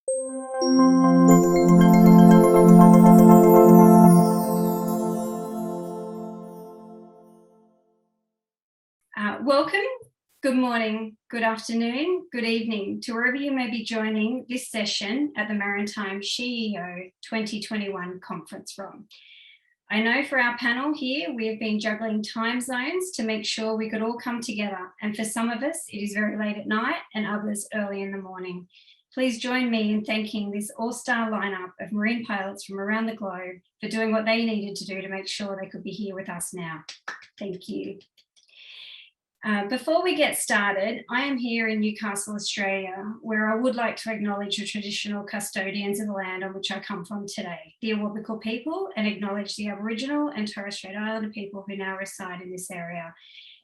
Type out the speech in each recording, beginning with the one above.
Welcome, good morning, good afternoon, good evening to wherever you may be joining this session at the Maritime SheEO 2021 conference from. I know for our panel here, we have been juggling time zones to make sure we could all come together. And for some of us, it is very late at night and others early in the morning. Please join me in thanking this all-star lineup of marine pilots from around the globe for doing what they needed to do to make sure they could be here with us now. Thank you. Before we get started, I am here in Newcastle, Australia, where I would like to acknowledge the traditional custodians of the land on which I come from today, the Awabakal people, and acknowledge the Aboriginal and Torres Strait Islander people who now reside in this area,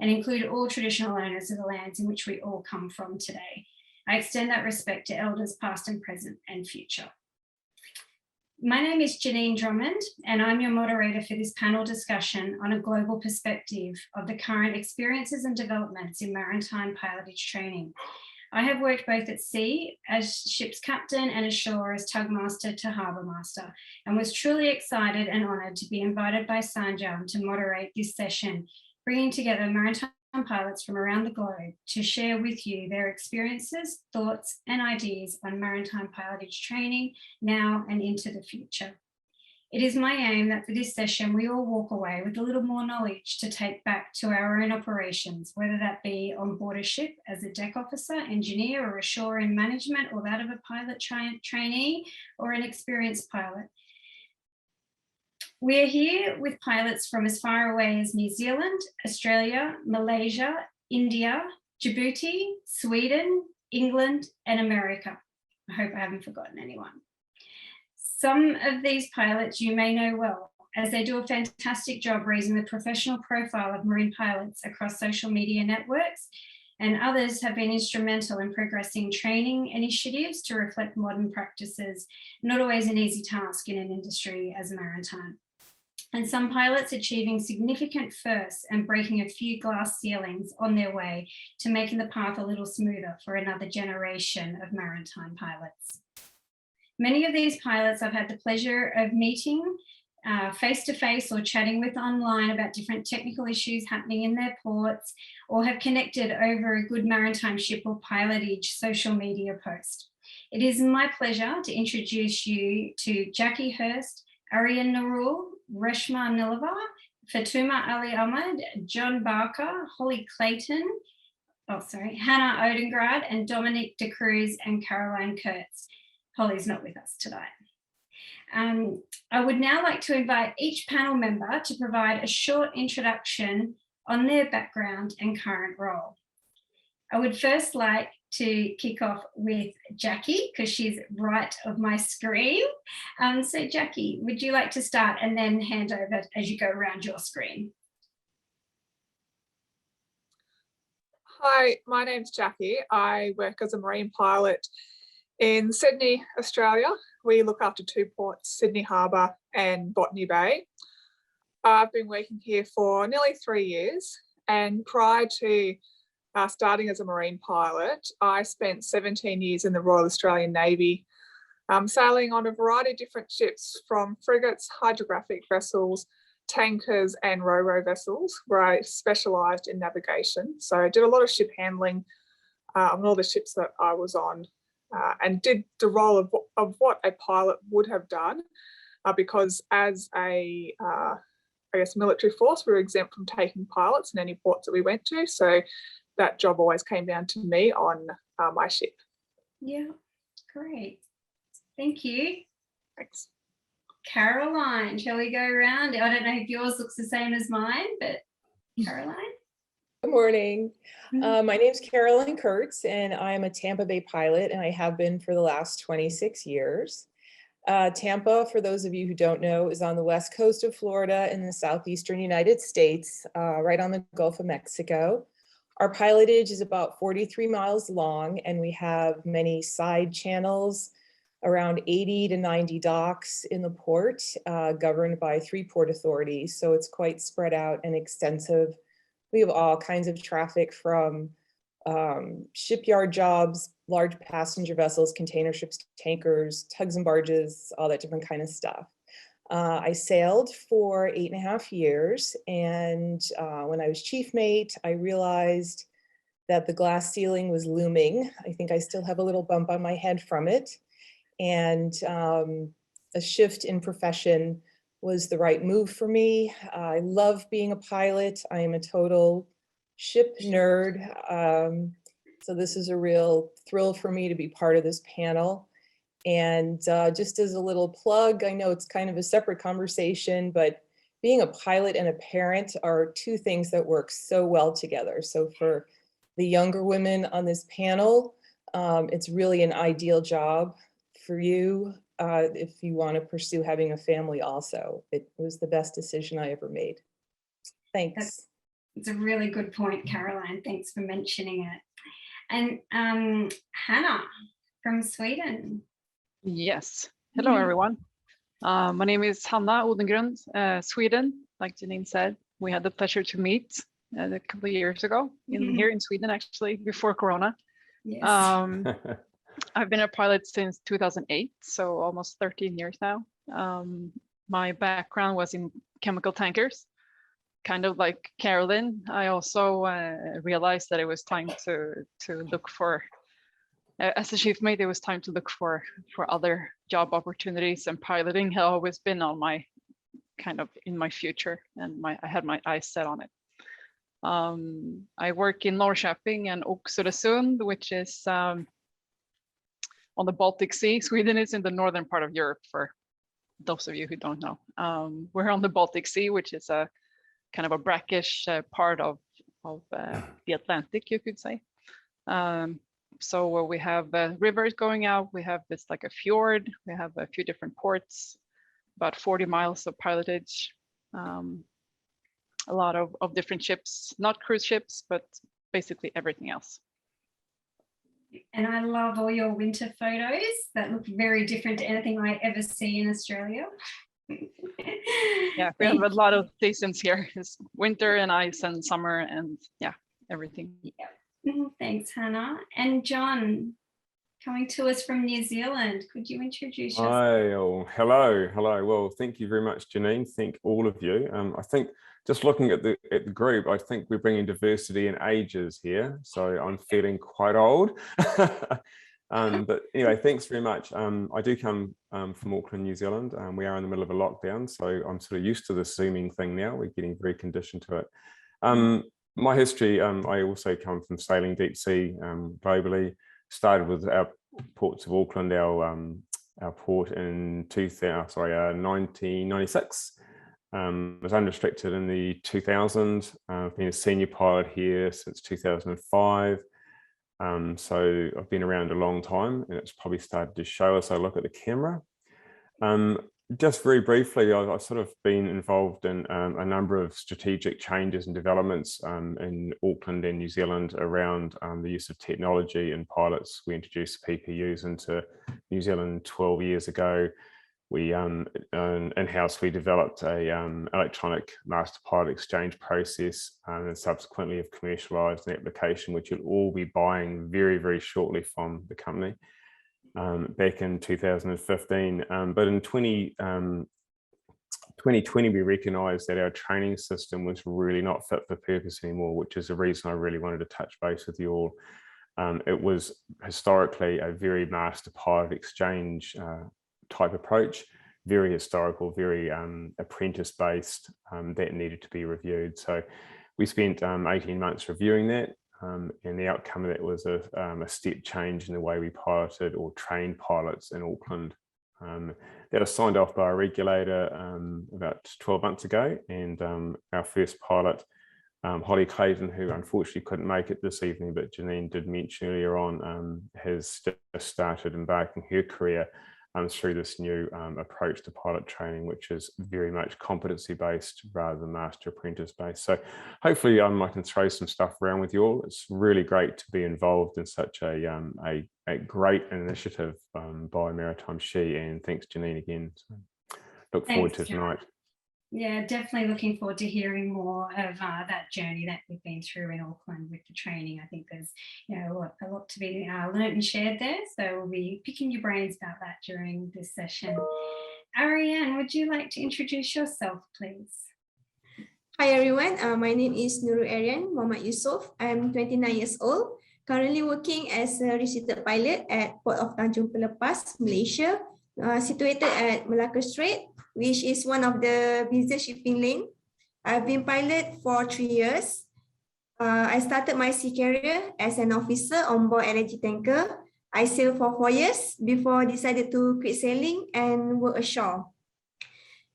and include all traditional owners of the lands in which we all come from today. I extend that respect to elders past and present and future. My name is Jeanine Drummond, and I'm your moderator for this panel discussion on a global perspective of the current experiences and developments in maritime pilotage training. I have worked both at sea as ship's captain and ashore as tug master to harbour master, and was truly excited and honoured to be invited by Tanjung to moderate this session, bringing together maritime pilots from around the globe to share with you their experiences, thoughts, and ideas on maritime pilotage training now and into the future. It is my aim that for this session, we all walk away with a little more knowledge to take back to our own operations, whether that be on board a ship as a deck officer, engineer, or ashore in management, or that of a pilot trainee or an experienced pilot. We are here with pilots from as far away as New Zealand, Australia, Malaysia, India, Djibouti, Sweden, England, and America. I hope I haven't forgotten anyone. Some of these pilots you may know well, as they do a fantastic job raising the professional profile of marine pilots across social media networks, and others have been instrumental in progressing training initiatives to reflect modern practices, not always an easy task in an industry as maritime. And some pilots achieving significant firsts and breaking a few glass ceilings on their way to making the path a little smoother for another generation of maritime pilots. Many of these pilots I've had the pleasure of meeting face-to-face or chatting with online about different technical issues happening in their ports, or have connected over a good maritime ship or pilotage social media post. It is my pleasure to introduce you to Jacqui Hurst, Arrienne Nurul, Reshma Nilofer, Fatouma Ali Ahmed, John Barker, Holly Clayton, Hanna Odengrund, and Dominique de Cruz and Carolyn Kurtz. Holly's not with us today. I would now like to invite each panel member to provide a short introduction on their background and current role. I would first like to kick off with Jacqui, because she's right of my screen. So Jacqui, would you like to start and then hand over as you go around your screen? Hi, my name's Jacqui. I work as a marine pilot in Sydney, Australia. We look after two ports, Sydney Harbour and Botany Bay. I've been working here for nearly 3 years, and prior to starting as a marine pilot, I spent 17 years in the Royal Australian Navy, sailing on a variety of different ships, from frigates, hydrographic vessels, tankers and ro-ro vessels, where I specialised in navigation. So I did a lot of ship handling on all the ships that I was on, and did the role of what a pilot would have done, because as a military force, we were exempt from taking pilots in any ports that we went to. So that job always came down to me on my ship. Yeah, great. Thank you. Thanks. Caroline, shall we go around? I don't know if yours looks the same as mine, but Caroline? Good morning. My name's Carolyn Kurtz, and I'm a Tampa Bay pilot, and I have been for the last 26 years. Tampa, for those of you who don't know, is on the west coast of Florida in the southeastern United States, right on the Gulf of Mexico. Our pilotage is about 43 miles long, and we have many side channels, around 80 to 90 docks in the port, governed by 3 port authorities. So it's quite spread out and extensive. We have all kinds of traffic, from shipyard jobs, large passenger vessels, container ships, tankers, tugs and barges, all that different kind of stuff. I sailed for 8.5 years, and when I was chief mate, I realized that the glass ceiling was looming. I think I still have a little bump on my head from it, and a shift in profession was the right move for me. I love being a pilot. I am a total ship nerd. So this is a real thrill for me to be part of this panel. And just as a little plug, I know it's kind of a separate conversation, but being a pilot and a parent are two things that work so well together. So for the younger women on this panel, it's really an ideal job for you if you want to pursue having a family also. It was the best decision I ever made. Thanks. It's a really good point, Caroline. Thanks for mentioning it. And Hanna from Sweden. Yes. Hello, everyone. My name is Hanna, Odengrund, Sweden. Like Jeanine said, we had the pleasure to meet a couple of years ago here in Sweden, actually, before Corona. Yes. I've been a pilot since 2008, so almost 13 years now. My background was in chemical tankers, kind of like Carolyn. I also realized that it was time to look for, as a chief mate, it was time to look for other job opportunities, and piloting had always been on my kind of in my future, and I had my eyes set on it. I work in Norrköping and Oxelösund, which is on the Baltic Sea. Sweden is in the northern part of Europe, for those of you who don't know. We're on the Baltic Sea, which is a kind of a brackish part of the Atlantic, you could say. So we have rivers going out, we have this like a fjord, we have a few different ports, about 40 miles of pilotage, a lot of different ships, not cruise ships, but basically everything else. And I love all your winter photos that look very different to anything I ever see in Australia. Yeah, we have a lot of seasons here. It's winter and ice and summer and yeah, everything. Yeah. Thanks, Hanna. And John, coming to us from New Zealand, could you introduce yourself? Hi, oh, hello. Well, thank you very much, Jeanine. Thank all of you. I think just looking at the group, I think we're bringing diversity in ages here, so I'm feeling quite old. But anyway, thanks very much. I do come from Auckland, New Zealand. We are in the middle of a lockdown, so I'm sort of used to the Zooming thing now. We're getting very conditioned to it. My history, I also come from sailing deep sea globally. Started with our ports of Auckland, our port in 1996. Was unrestricted in the 2000s. I've been a senior pilot here since 2005. So I've been around a long time, and it's probably started to show as I look at the camera. Just very briefly, I've sort of been involved in a number of strategic changes and developments in Auckland and New Zealand around the use of technology in pilots. We introduced PPUs into New Zealand 12 years ago. We in-house, we developed a electronic master pilot exchange process, and subsequently have commercialized an application which you'll all be buying very, very shortly from the company. Back in 2015, but in 2020 we recognized that our training system was really not fit for purpose anymore, which is the reason I really wanted to touch base with you all. It was historically a very master pilot exchange type approach, very historical, very apprentice based, that needed to be reviewed. So we spent 18 months reviewing that. And the outcome of that was a step change in the way we piloted or trained pilots in Auckland. That was signed off by a regulator about 12 months ago, and our first pilot, Holly Clayton, who unfortunately couldn't make it this evening, but Jeanine did mention earlier on, has just started embarking her career through this new approach to pilot training, which is very much competency-based rather than master apprentice-based. So hopefully I can throw some stuff around with you all. It's really great to be involved in such a great initiative by Maritime SheEO, and thanks Jeanine again. So look forward to tonight. Yeah, definitely looking forward to hearing more of that journey that we've been through in Auckland with the training. I think there's, you know, a lot to be learnt and shared there. So we'll be picking your brains about that during this session. Arrienne, would you like to introduce yourself, please? Hi everyone, my name is Nurul Muhammad Yusof. I'm 29 years old, currently working as a registered pilot at Port of Tanjung Pelepas, Malaysia, situated at Malacca Strait, which is one of the busiest shipping lane. I've been pilot for 3 years. I started my sea career as an officer on board LNG tanker. I sailed for 4 years before decided to quit sailing and work ashore.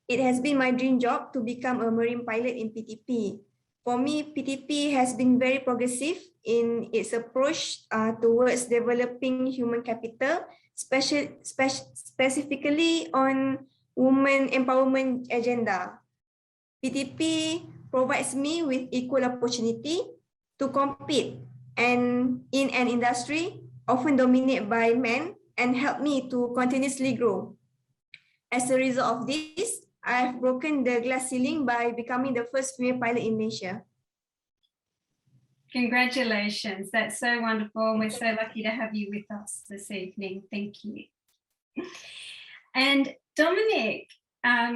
It has been my dream job to become a marine pilot in PTP. For me, PTP has been very progressive in its approach towards developing human capital, specifically on women empowerment agenda. PTP provides me with equal opportunity to compete and in an industry often dominated by men and help me to continuously grow. As a result of this, I've broken the glass ceiling by becoming the first female pilot in Malaysia. Congratulations, that's so wonderful. And we're so lucky to have you with us this evening. Thank you. And Dominique,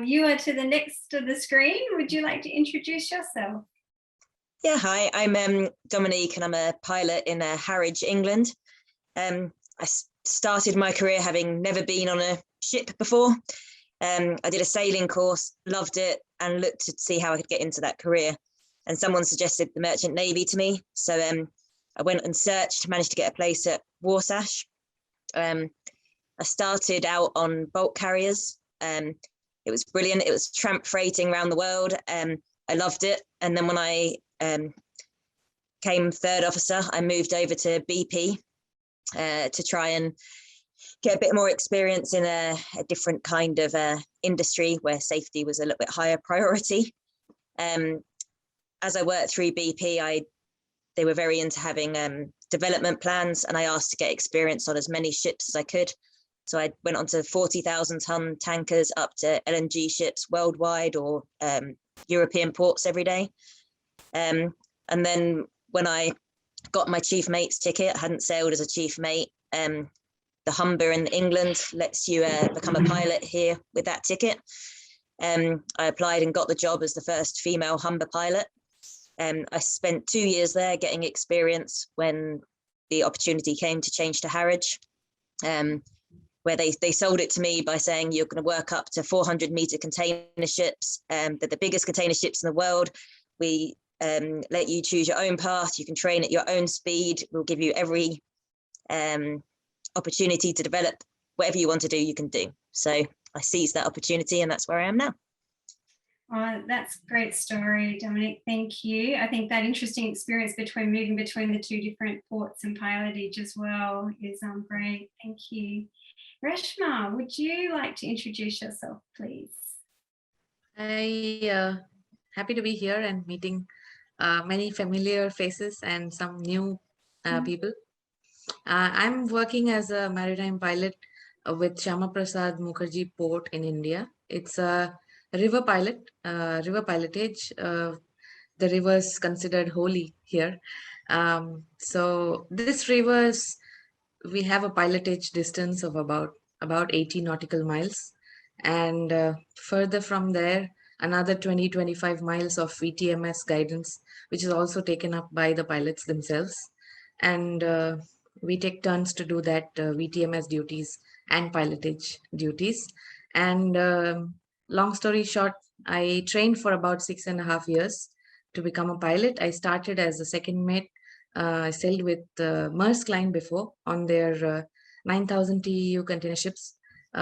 you are to the next of the screen. Would you like to introduce yourself? Yeah, hi, I'm Dominique and I'm a pilot in Harwich, England. I started my career having never been on a ship before. I did a sailing course, loved it, and looked to see how I could get into that career. And someone suggested the Merchant Navy to me. So I went and searched, managed to get a place at Warsash. I started out on bulk carriers. It was brilliant. It was tramp freighting around the world. I loved it. And then when I came third officer, I moved over to BP to try and get a bit more experience in a different kind of industry where safety was a little bit higher priority. As I worked through BP, they were very into having development plans, and I asked to get experience on as many ships as I could. So I went on to 40,000 ton tankers up to LNG ships worldwide or European ports every day. And then when I got my chief mate's ticket, I hadn't sailed as a chief mate. The Humber in England lets you become a pilot here with that ticket. I applied and got the job as the first female Humber pilot. I spent 2 years there getting experience when the opportunity came to change to Harwich, where they sold it to me by saying you're going to work up to 400-meter container ships. They're the biggest container ships in the world. We let you choose your own path. You can train at your own speed. We'll give you every opportunity to develop whatever you want to do, you can do. So I seized that opportunity, and that's where I am now. Oh, that's a great story, Dominique. Thank you. I think that interesting experience moving between the two different ports and pilotage as well is great. Thank you. Reshma, would you like to introduce yourself, please? Happy to be here and meeting many familiar faces and some new people. I'm working as a maritime pilot with Shyama Prasad Mukherjee Port in India. It's a river pilotage. The river is considered holy here. So this rivers, we have a pilotage distance of about 80 nautical miles. And further from there, another 20-25 miles of VTMS guidance, which is also taken up by the pilots themselves. And we take turns to do that VTMS duties and pilotage duties. And long story short, I trained for about 6.5 years to become a pilot. I started as a second mate. I sailed with Maersk Line before on their 9,000 TEU container ships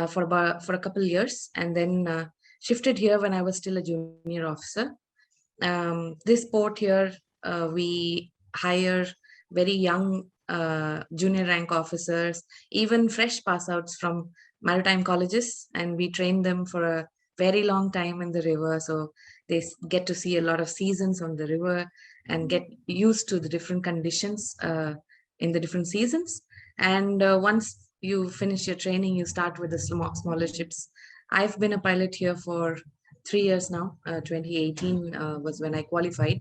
for a couple of years, and then shifted here when I was still a junior officer. This port here, we hire very young junior rank officers, even fresh pass outs from maritime colleges, and we train them for a very long time in the river. So they get to see a lot of seasons on the river and get used to the different conditions in the different seasons. And once you finish your training, you start with the smaller ships. I've been a pilot here for 3 years now. 2018 was when I qualified,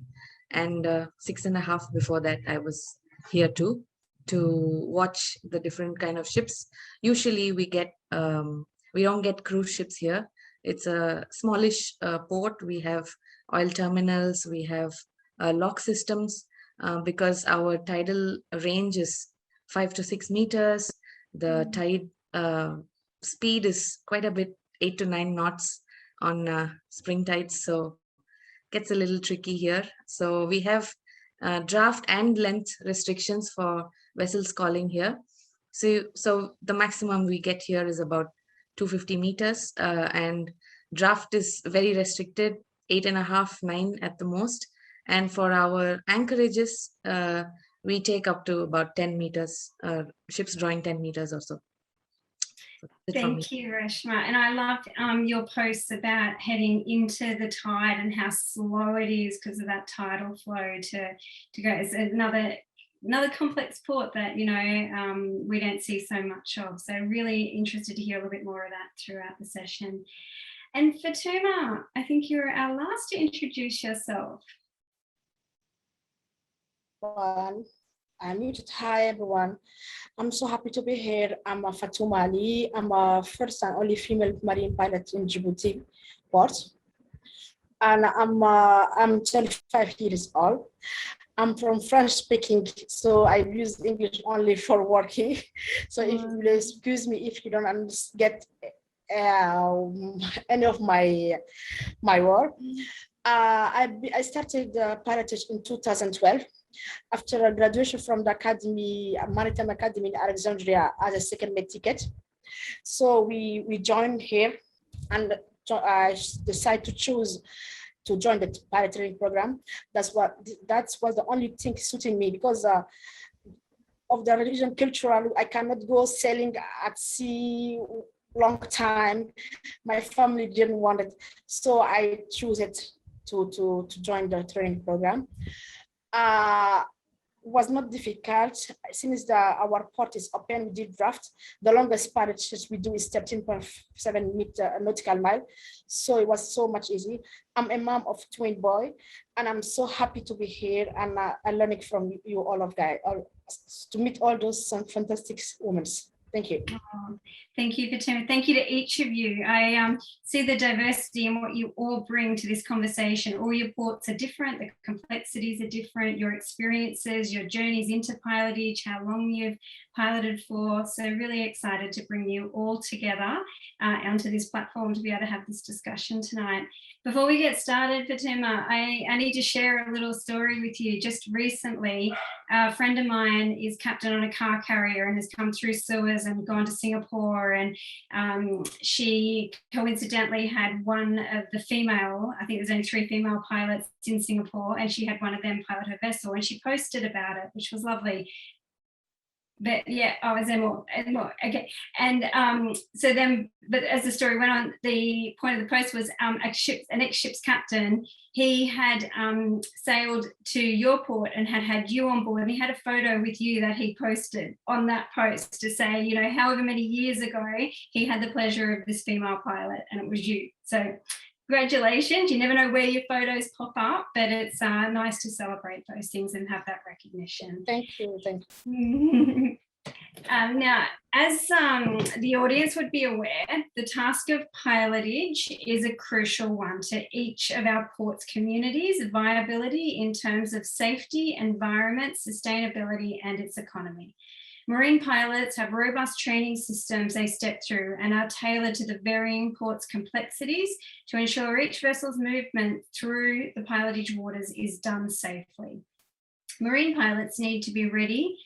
and 6.5 before that I was here too, to watch the different kind of ships. Usually we don't get cruise ships here. It's a smallish port. We have oil terminals, we have lock systems, because our tidal range is 5 to 6 meters. The tide speed is quite a bit, 8 to 9 knots on spring tides, so gets a little tricky here. So we have draft and length restrictions for vessels calling here. So the maximum we get here is about 250 meters, and draft is very restricted, 8.5, 9 at the most. And for our anchorages, we take up to about 10 meters, ships drawing 10 meters or so. Thank you, Reshma. And I loved your posts about heading into the tide and how slow it is because of that tidal flow to go. It's another complex port that, you know, we don't see so much of. So really interested to hear a little bit more of that throughout the session. And Fatouma, I think you're our last to introduce yourself. I'm muted. Hi, everyone. I'm so happy to be here. I'm a Fatouma Ali. I'm a first and only female marine pilot in Djibouti port. And I'm 25 years old. I'm from French speaking, so I use English only for working. So if you excuse me if you don't get any of my work. I started pilotage in 2012 after a graduation from the academy, Maritime Academy in Alexandria, as a second mate ticket. So we joined here, and I decided to choose to join the pilot training program. That was the only thing suiting me, because of the religion, cultural. I cannot go sailing at sea long time. My family didn't want it, so I chose it to join the training program. Was not difficult. Since our port is open, we did draft. The longest pilot we do is 13.7 meter nautical mile. So it was so much easy. I'm a mom of twin boy, and I'm so happy to be here and learning from you all of guys, to meet all those fantastic women. Thank you. Oh, thank you, Fatima. Thank you to each of you. I see the diversity in what you all bring to this conversation. All your ports are different, the complexities are different, your experiences, your journeys into pilotage, how long you've piloted for. So really excited to bring you all together onto this platform to be able to have this discussion tonight. Before we get started, Fatima, I need to share a little story with you. Just recently, a friend of mine is captain on a car carrier and has come through Suez and gone to Singapore, and she coincidentally had one of the female, I think there's only 3 female pilots in Singapore, and she had one of them pilot her vessel, and she posted about it, which was lovely. But yeah, is there more? Okay. And so then, but as the story went on, the point of the post was an ex-ship's captain. He had sailed to your port and had you on board, and he had a photo with you that he posted on that post to say, you know, however many years ago he had the pleasure of this female pilot, and it was you. So congratulations. You never know where your photos pop up, but it's nice to celebrate those things and have that recognition. Thank you. Thank you. Now, as the audience would be aware, the task of pilotage is a crucial one to each of our port's communities' viability in terms of safety, environment, sustainability, and its economy. Marine pilots have robust training systems they step through and are tailored to the varying port's complexities to ensure each vessel's movement through the pilotage waters is done safely. Marine pilots need to be ready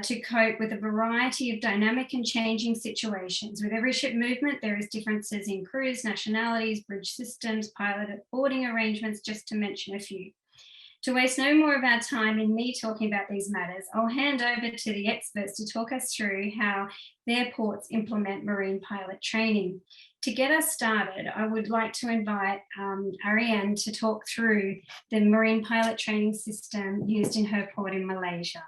to cope with a variety of dynamic and changing situations. With every ship movement, there is differences in crews, nationalities, bridge systems, pilot boarding arrangements, just to mention a few. To waste no more of our time in me talking about these matters, I'll hand over to the experts to talk us through how their ports implement marine pilot training. To get us started, I would like to invite Arrienne to talk through the marine pilot training system used in her port in Malaysia.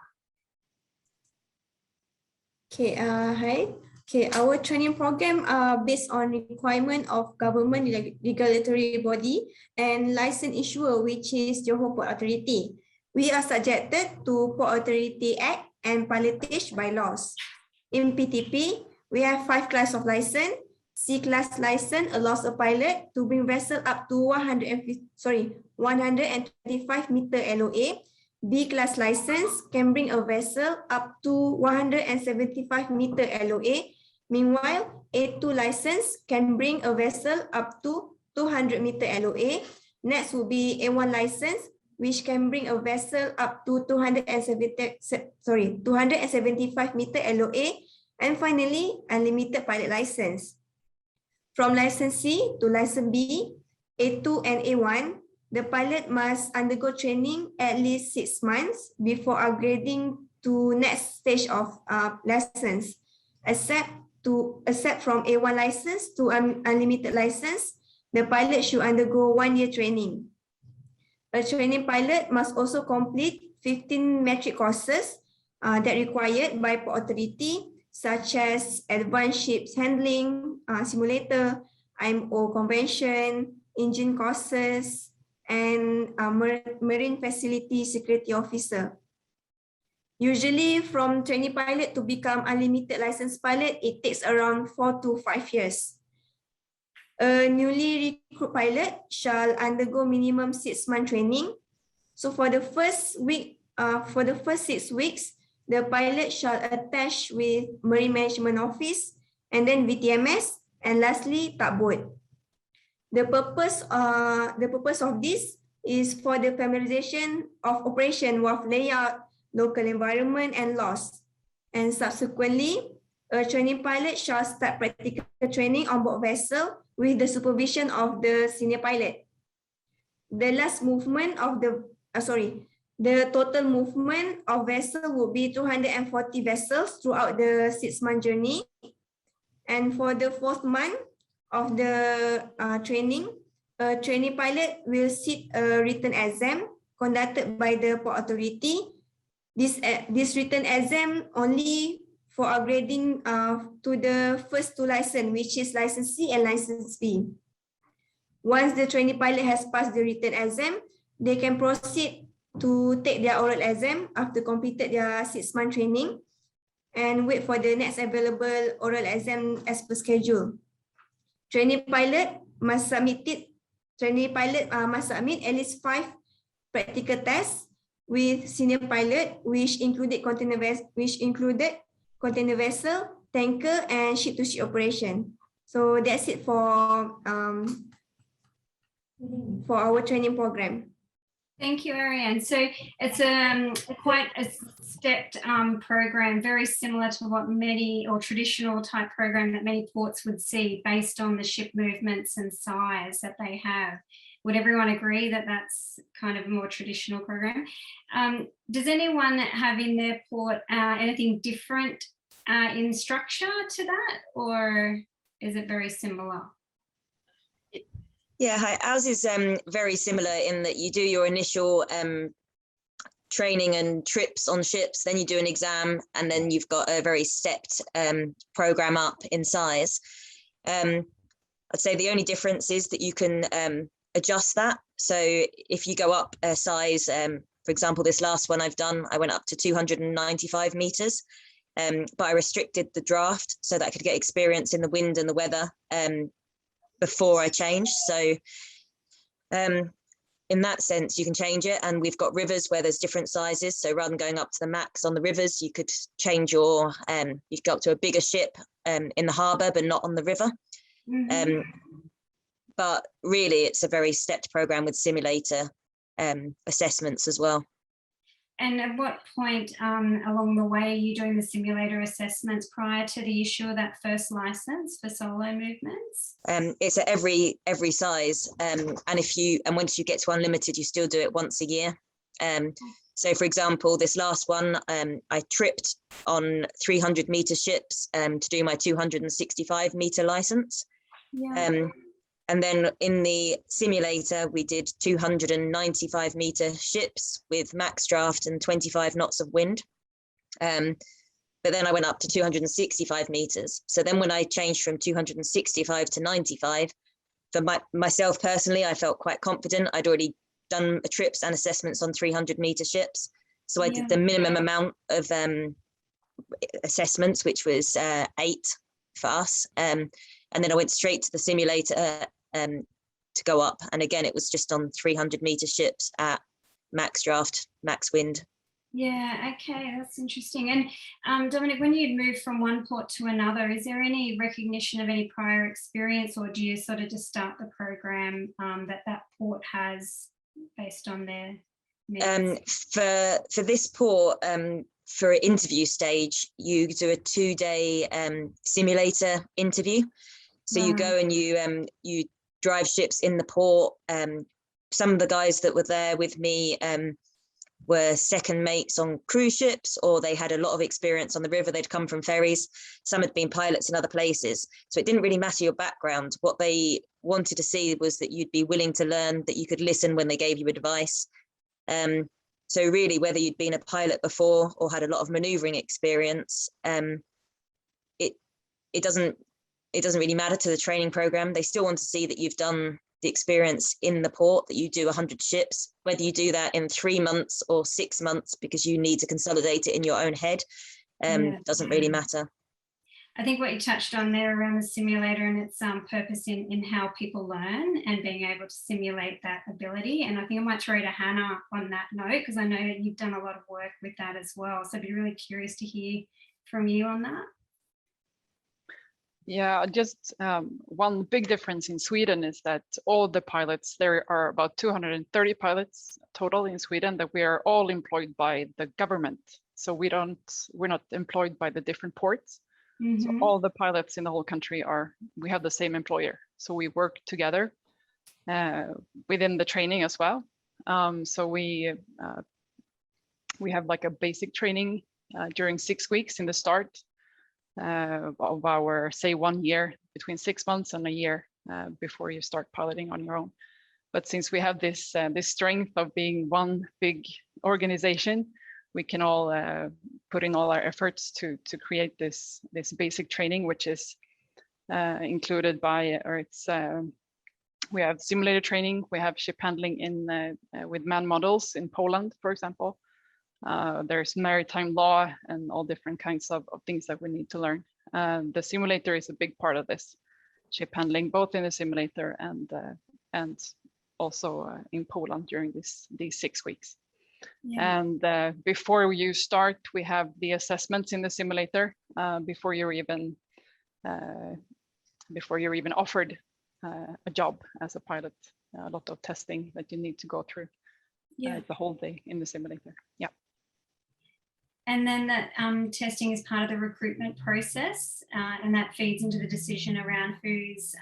Okay, hi. Okay, our training program are based on requirement of government regulatory body and license issuer, which is Johor Port Authority. We are subjected to Port Authority Act and pilotage bylaws. In PTP, we have 5 class of license. C class license allows a pilot to bring vessel up to 125 meter LOA. B class license can bring a vessel up to 175 meter LOA. Meanwhile, A2 license can bring a vessel up to 200 meter LOA. Next will be A1 license, which can bring a vessel up to 275 meter LOA. And finally, unlimited pilot license. From license C to license B, A2 and A1, the pilot must undergo training at least 6 months before upgrading to next stage of license, except from A1 license to unlimited license, the pilot should undergo 1-year training. A training pilot must also complete 15 metric courses that required by Port Authority, such as advanced ships handling, simulator, IMO convention, engine courses, and marine facility security officer. Usually from trainee pilot to become unlimited licensed pilot, it takes around 4 to 5 years. A newly recruited pilot shall undergo minimum 6-month training. So for the first 6 weeks, the pilot shall attach with Marine Management Office, and then VTMS, and lastly, tugboat. The purpose of this is for the familiarization of operation with layout, local environment, and laws. And subsequently, a training pilot shall start practical training on board vessel with the supervision of the senior pilot. The last movement of the total movement of vessel will be 240 vessels throughout the 6-month journey. And for the 4th month of the training, a trainee pilot will sit a written exam conducted by the Port Authority. This written exam only for upgrading to the first 2 license, which is license C and license B. Once the trainee pilot has passed the written exam, they can proceed to take their oral exam after completed their 6-month training and wait for the next available oral exam as per schedule. Trainee pilot must submit at least 5 practical tests with senior pilot, which included container vessel, tanker, and ship-to-ship operation. So that's it for our training program. Thank you, Ariane. So it's quite a stepped program, very similar to what many, or traditional type program that many ports would see based on the ship movements and size that they have. Would everyone agree that that's kind of a more traditional program? Does anyone have in their port anything different in structure to that, or is it very similar? Yeah, hi. Ours is very similar in that you do your initial training and trips on ships, then you do an exam, and then you've got a very stepped program up in size. I'd say the only difference is that you can adjust that. So if you go up a size, for example, this last one I've done, I went up to 295 meters, but I restricted the draft so that I could get experience in the wind and the weather before I changed. So in that sense, you can change it. And we've got rivers where there's different sizes. So rather than going up to the max on the rivers, you could change your, you could go up to a bigger ship in the harbour, but not on the river. Mm-hmm. But really, it's a very stepped program with simulator assessments as well. And at what point along the way are you doing the simulator assessments prior to the issue of that first license for solo movements? It's at every size, and once you get to unlimited, you still do it once a year. So, for example, this last one, I tripped on 300 meter ships to do my 265 meter license. Yeah. And then in the simulator, we did 295 meter ships with max draft and 25 knots of wind. but then I went up to 265 meters. So then when I changed from 265 to 95, for myself personally, I felt quite confident. I'd already done trips and assessments on 300-meter ships. So I did the minimum amount of assessments, which was 8 for us. And then I went straight to the simulator to go up. And again, it was just on 300-meter ships at max draft, max wind. Yeah, okay, that's interesting. And Dominique, when you move from one port to another, is there any recognition of any prior experience, or do you sort of just start the program that port has based on their needs? For this port, for an interview stage, you do a 2-day simulator interview. So you go and you drive ships in the port. Some of the guys that were there with me were second mates on cruise ships, or they had a lot of experience on the river. They'd come from ferries. Some had been pilots in other places. So it didn't really matter your background. What they wanted to see was that you'd be willing to learn, that you could listen when they gave you advice. So really, whether you'd been a pilot before or had a lot of maneuvering experience, it doesn't really matter to the training program. They still want to see that you've done the experience in the port, that you do 100 ships, whether you do that in 3 months or 6 months because you need to consolidate it in your own head, doesn't really matter. I think what you touched on there around the simulator and its purpose in how people learn and being able to simulate that ability. And I think I might throw to Hanna on that note, because I know you've done a lot of work with that as well. So I'd be really curious to hear from you on that. Yeah, just one big difference in Sweden is that all the pilots, there are about 230 pilots total in Sweden, that we are all employed by the government. So we're not employed by the different ports. So all the pilots in the whole country we have the same employer. So we work together within the training as well. So we have like a basic training during 6 weeks in the start of our, say, 1 year, between 6 months and a year before you start piloting on your own. But since we have this strength of being one big organization, we can all put in all our efforts to create this basic training, which is included by, we have simulator training, we have ship handling with man models in Poland, for example. There's maritime law and all different kinds of things that we need to learn. The simulator is a big part of this, ship handling, both in the simulator and also in Poland during these 6 weeks. Yeah. And before you start, we have the assessments in the simulator before you're even offered a job as a pilot. A lot of testing that you need to go through the whole day in the simulator. Yeah. And then that testing is part of the recruitment process, and that feeds into the decision around who's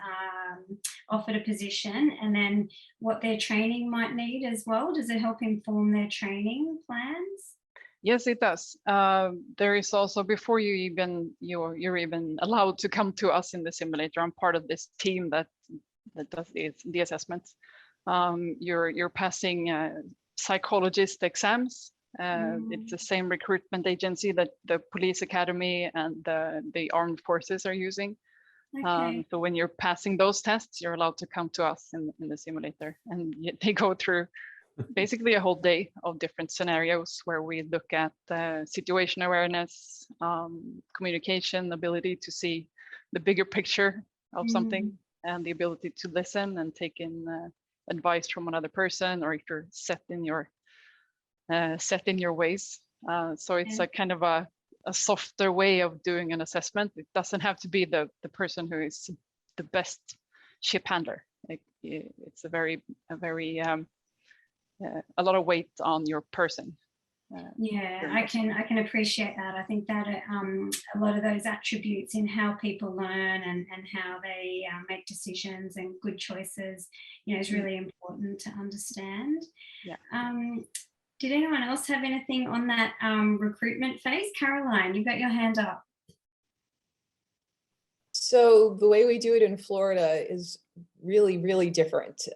offered a position, and then what their training might need as well. Does it help inform their training plans? Yes, it does. There is also, before you're even allowed to come to us in the simulator, I'm part of this team that does the assessments. You're passing psychologist exams. It's the same recruitment agency that the police academy and the armed forces are using. Okay. So when you're passing those tests, you're allowed to come to us in the simulator, and they go through basically a whole day of different scenarios where we look at situation awareness, communication, ability to see the bigger picture of something, and the ability to listen and take in advice from another person, or if you're set in your ways. So it's a kind of a softer way of doing an assessment. It doesn't have to be the person who is the best ship handler. It's a lot of weight on your person. Yeah, I can appreciate that. I think that a lot of those attributes in how people learn and how they make decisions and good choices, is really important to understand. Yeah. Did anyone else have anything on that recruitment phase? Caroline, you've got your hand up. So the way we do it in Florida is really, really different.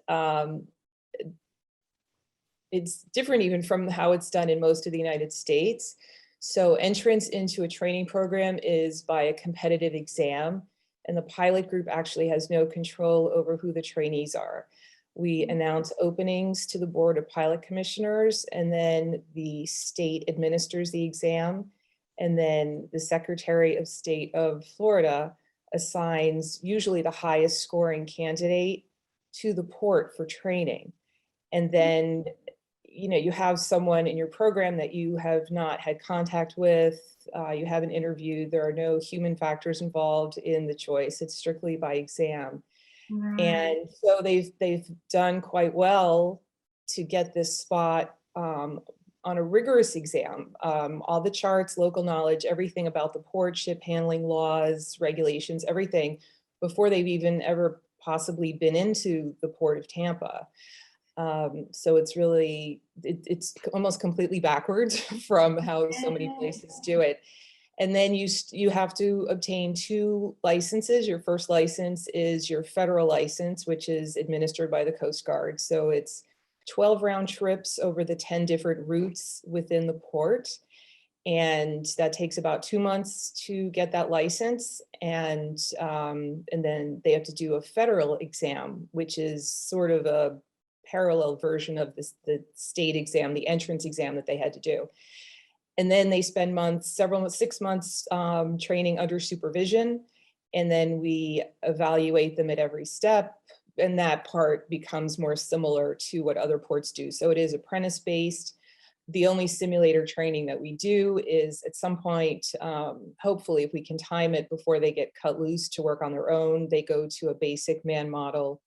It's different even from how it's done in most of the United States. So entrance into a training program is by a competitive exam, and the pilot group actually has no control over who the trainees are. We announce openings to the Board of Pilot Commissioners, and then the state administers the exam. And then the Secretary of State of Florida assigns usually the highest scoring candidate to the port for training. And then, you know, you have someone in your program that you have not had contact with, you haven't interviewed, there are no human factors involved in the choice, it's strictly by exam. Right. And so they've done quite well to get this spot on a rigorous exam. All the charts, local knowledge, everything about the port, ship handling laws, regulations, everything before they've even ever possibly been into the port of Tampa. So it's really, it's almost completely backwards from how so many places do it. And then you have to obtain 2 licenses. Your first license is your federal license, which is administered by the Coast Guard. So it's 12 round trips over the 10 different routes within the port. And that takes about 2 months to get that license. And then they have to do a federal exam, which is sort of a parallel version of the state exam, the entrance exam that they had to do. And then they spend months, 6 months training under supervision. And then we evaluate them at every step. And that part becomes more similar to what other ports do. So it is apprentice-based. The only simulator training that we do is at some point, hopefully if we can time it before they get cut loose to work on their own, they go to a basic man model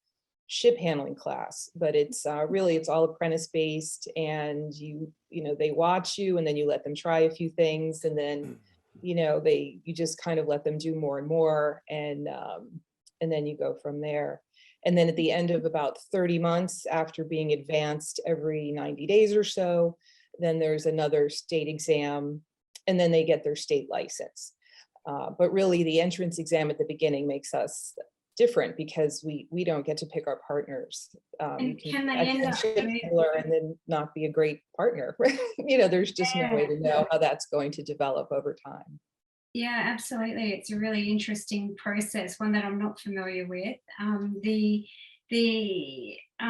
ship handling class. But it's really, it's all apprentice based, and you know, they watch you and then you let them try a few things, and then, you know, you just kind of let them do more and more, and then you go from there. And then at the end of about 30 months after being advanced every 90 days or so, then there's another state exam, and then they get their state license. But really the entrance exam at the beginning makes us different because we don't get to pick our partners. And can they end up and then not be a great partner? You know, there's just no way to know how that's going to develop over time. Yeah, absolutely. It's a really interesting process, one that I'm not familiar with. Can they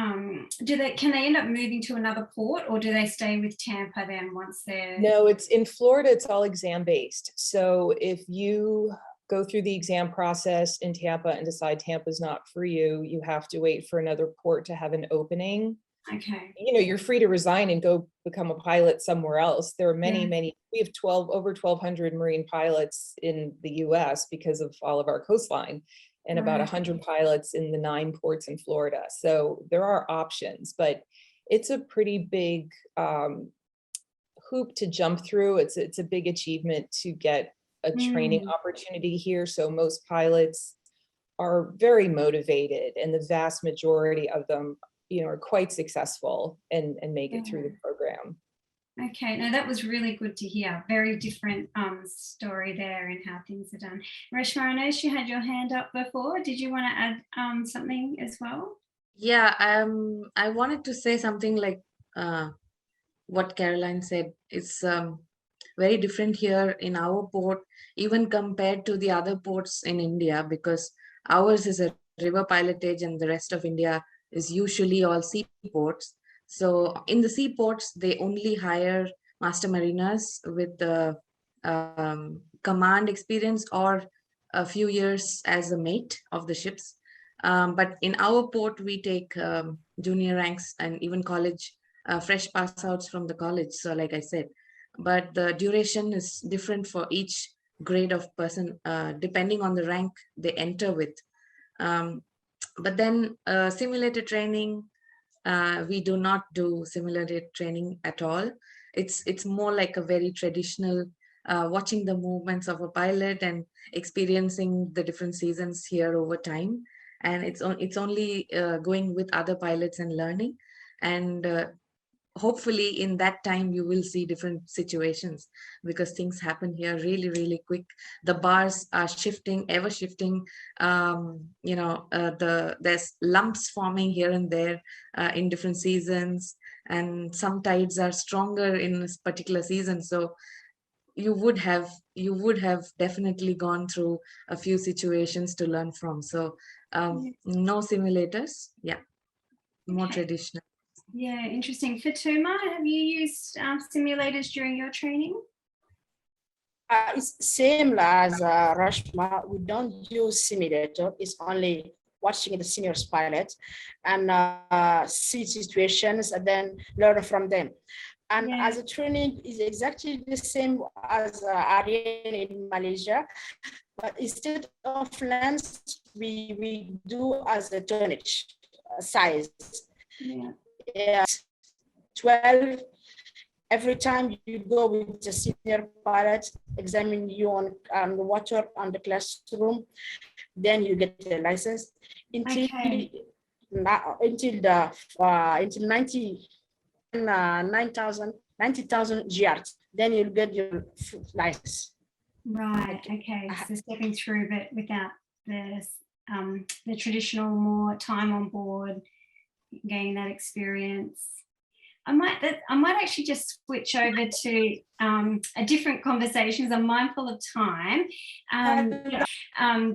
end up moving to another port, or do they stay with Tampa then once they're? No, it's in Florida, it's all exam based. So if you go through the exam process in Tampa and decide Tampa's not for you, you have to wait for another port to have an opening. Okay. You know, you're free to resign and go become a pilot somewhere else. There are many, we have over 1,200 marine pilots in the US because of all of our coastline, and about 100 pilots in the 9 ports in Florida. So there are options, but it's a pretty big hoop to jump through. It's a big achievement to get a training opportunity here. So most pilots are very motivated, and the vast majority of them, you know, are quite successful and make it through the program. Okay, now that was really good to hear. Very different story there in how things are done. Reshma, I noticed you had your hand up before. Did you want to add something as well? Yeah, I wanted to say something like what Caroline said. It's very different here in our port, even compared to the other ports in India, because ours is a river pilotage and the rest of India is usually all seaports. So in the seaports, they only hire master mariners with the command experience or a few years as a mate of the ships. But in our port, we take junior ranks and even college, fresh pass outs from the college. So like I said, but the duration is different for each grade of person, depending on the rank they enter with. But then simulator training, we do not do simulator training at all. It's more like a very traditional, watching the movements of a pilot and experiencing the different seasons here over time. And it's only going with other pilots and learning. And hopefully in that time you will see different situations, because things happen here really, really quick. The bars are shifting, ever shifting. You know, there's lumps forming here and there in different seasons, and some tides are stronger in this particular season. So you would have definitely gone through a few situations to learn from. So no simulators, yeah, more Okay. traditional. Yeah, interesting. Fatouma, have you used simulators during your training? It's same as Reshma. We don't use simulator. It's only watching the seniors pilot and see situations and then learn from them. And Yeah. as a training is exactly the same as Arrienne in Malaysia, but instead of lens, we do as a tonnage size. Yeah. Yeah, 12. Every time you go with the senior pilot, examine you on the water on the classroom, then you get the license until Okay. until 90,000 GRs. Then you'll get your license. Right. Okay. So stepping through, but without the traditional more time on board, gaining that experience. I might actually just switch over to a different conversation because I'm mindful of time.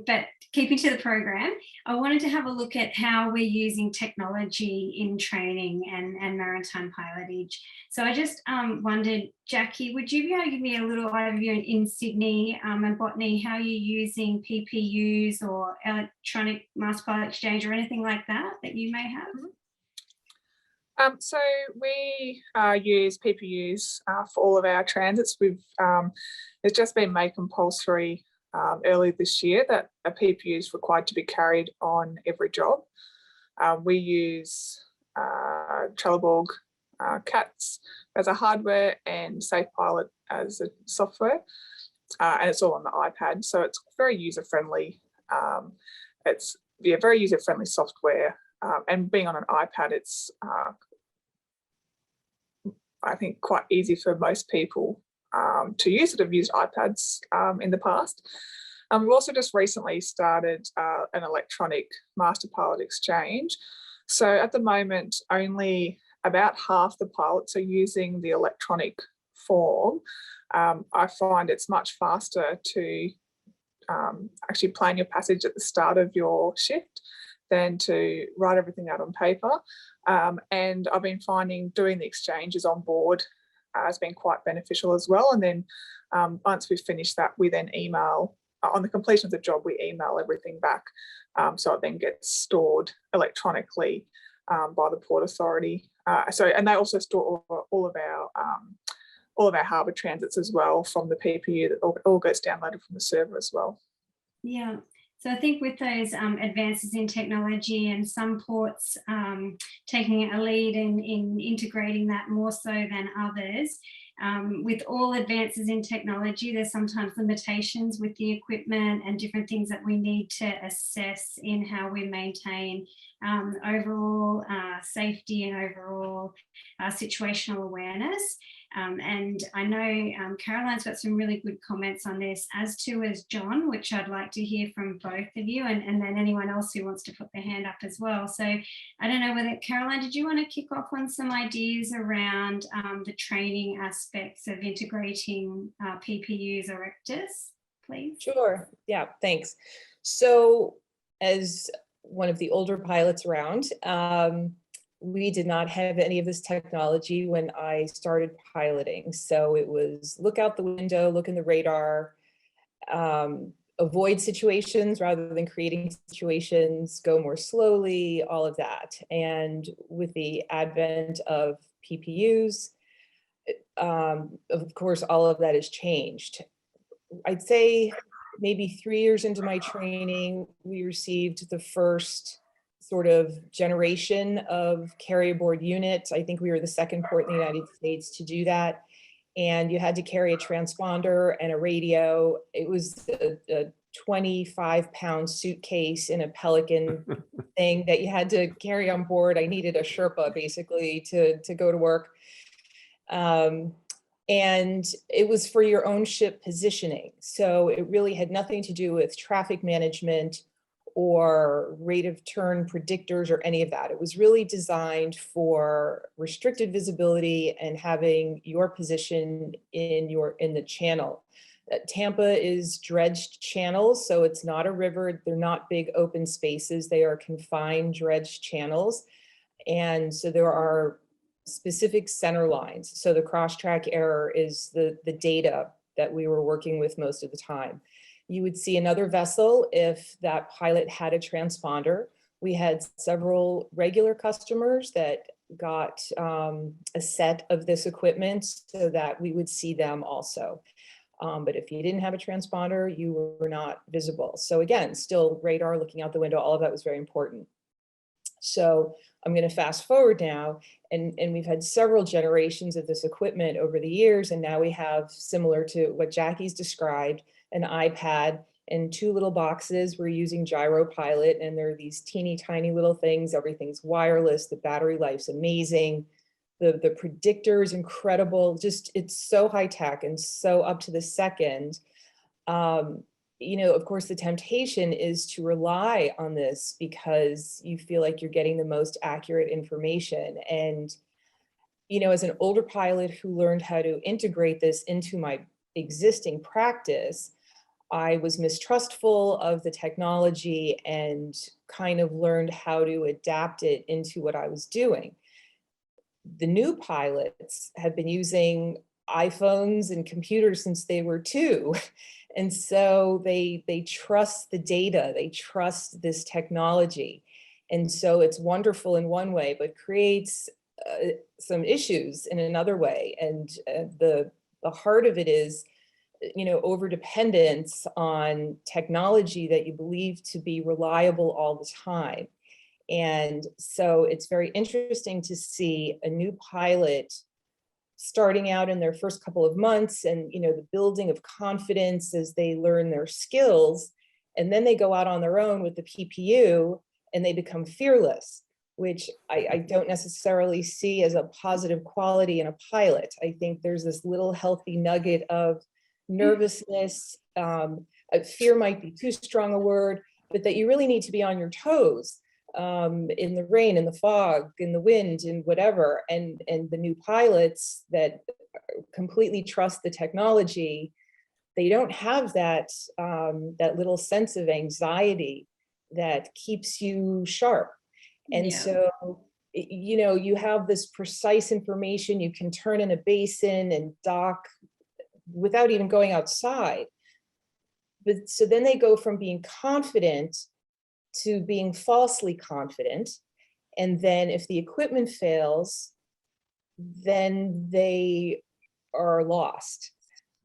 But keeping to the program, I wanted to have a look at how we're using technology in training and maritime pilotage. So I just wondered, Jackie, would you be able to give me a little overview in Sydney and Botany, how you're using PPUs or electronic master pilot exchange or anything like that you may have? So we use PPUs for all of our transits. It's just been made compulsory early this year that a PPU is required to be carried on every job. We use Trelleborg CATs as a hardware and Safe Pilot as a software, and it's all on the iPad, so it's very user-friendly. It's very user-friendly software, and being on an iPad, it's I think quite easy for most people to use that have used iPads in the past. We've also just recently started an electronic master pilot exchange. So at the moment, only about half the pilots are using the electronic form. I find it's much faster to actually plan your passage at the start of your shift than to write everything out on paper. And I've been finding doing the exchanges on board has been quite beneficial as well. And then once we've finished that, we then email, on the completion of the job, we email everything back. So it then gets stored electronically by the Port Authority. And they also store all of our harbour transits as well from the PPU. That all gets downloaded from the server as well. Yeah. So I think with those advances in technology and some ports taking a lead in integrating that more so than others, with all advances in technology, there's sometimes limitations with the equipment and different things that we need to assess in how we maintain overall safety and overall situational awareness. And I know Caroline's got some really good comments on this, as too as John, which I'd like to hear from both of you, and then anyone else who wants to put their hand up as well. So I don't know whether, Caroline, did you want to kick off on some ideas around the training aspects of integrating PPUs or Rectors, please? Sure. Yeah, thanks. So as one of the older pilots around, we did not have any of this technology when I started piloting. So it was look out the window, look in the radar, avoid situations rather than creating situations, go more slowly, all of that. And with the advent of PPUs, of course, all of that has changed. I'd say maybe 3 years into my training, we received the first sort of generation of carry aboard units. I think we were the second port in the United States to do that. And you had to carry a transponder and a radio. It was a 25-pound suitcase in a Pelican thing that you had to carry on board. I needed a Sherpa basically to go to work. And it was for your own ship positioning. So it really had nothing to do with traffic management or rate of turn predictors or any of that. It was really designed for restricted visibility and having your position in the channel. Tampa is dredged channels, so it's not a river. They're not big open spaces. They are confined dredged channels. And so there are specific center lines. So the cross-track error is the data that we were working with most of the time. You would see another vessel if that pilot had a transponder. We had several regular customers that got a set of this equipment so that we would see them also. But if you didn't have a transponder, you were not visible. So again, still radar, looking out the window, all of that was very important. So I'm going to fast forward now, and we've had several generations of this equipment over the years, and now we have, similar to what Jacky's described, an iPad and 2 little boxes. We're using Gyro Pilot, and they're these teeny tiny little things. Everything's wireless. The battery life's amazing. The predictor is incredible. Just, it's so high tech and so up to the second. You know, of course, the temptation is to rely on this because you feel like you're getting the most accurate information. And, you know, as an older pilot who learned how to integrate this into my existing practice, I was mistrustful of the technology and kind of learned how to adapt it into what I was doing. The new pilots have been using iPhones and computers since they were 2. And so they trust the data, they trust this technology. And so it's wonderful in one way, but creates some issues in another way. And the heart of it is, you know, overdependence on technology that you believe to be reliable all the time. And so it's very interesting to see a new pilot starting out in their first couple of months, and, you know, the building of confidence as they learn their skills, and then they go out on their own with the PPU and they become fearless, which I don't necessarily see as a positive quality in a pilot. I think there's this little healthy nugget of nervousness. Fear might be too strong a word, but that you really need to be on your toes in the rain, in the fog, in the wind, and whatever. And the new pilots that completely trust the technology, they don't have that that little sense of anxiety that keeps you sharp. And so, you know, you have this precise information. You can turn in a basin and dock without even going outside. But so then they go from being confident to being falsely confident. And then if the equipment fails, then they are lost.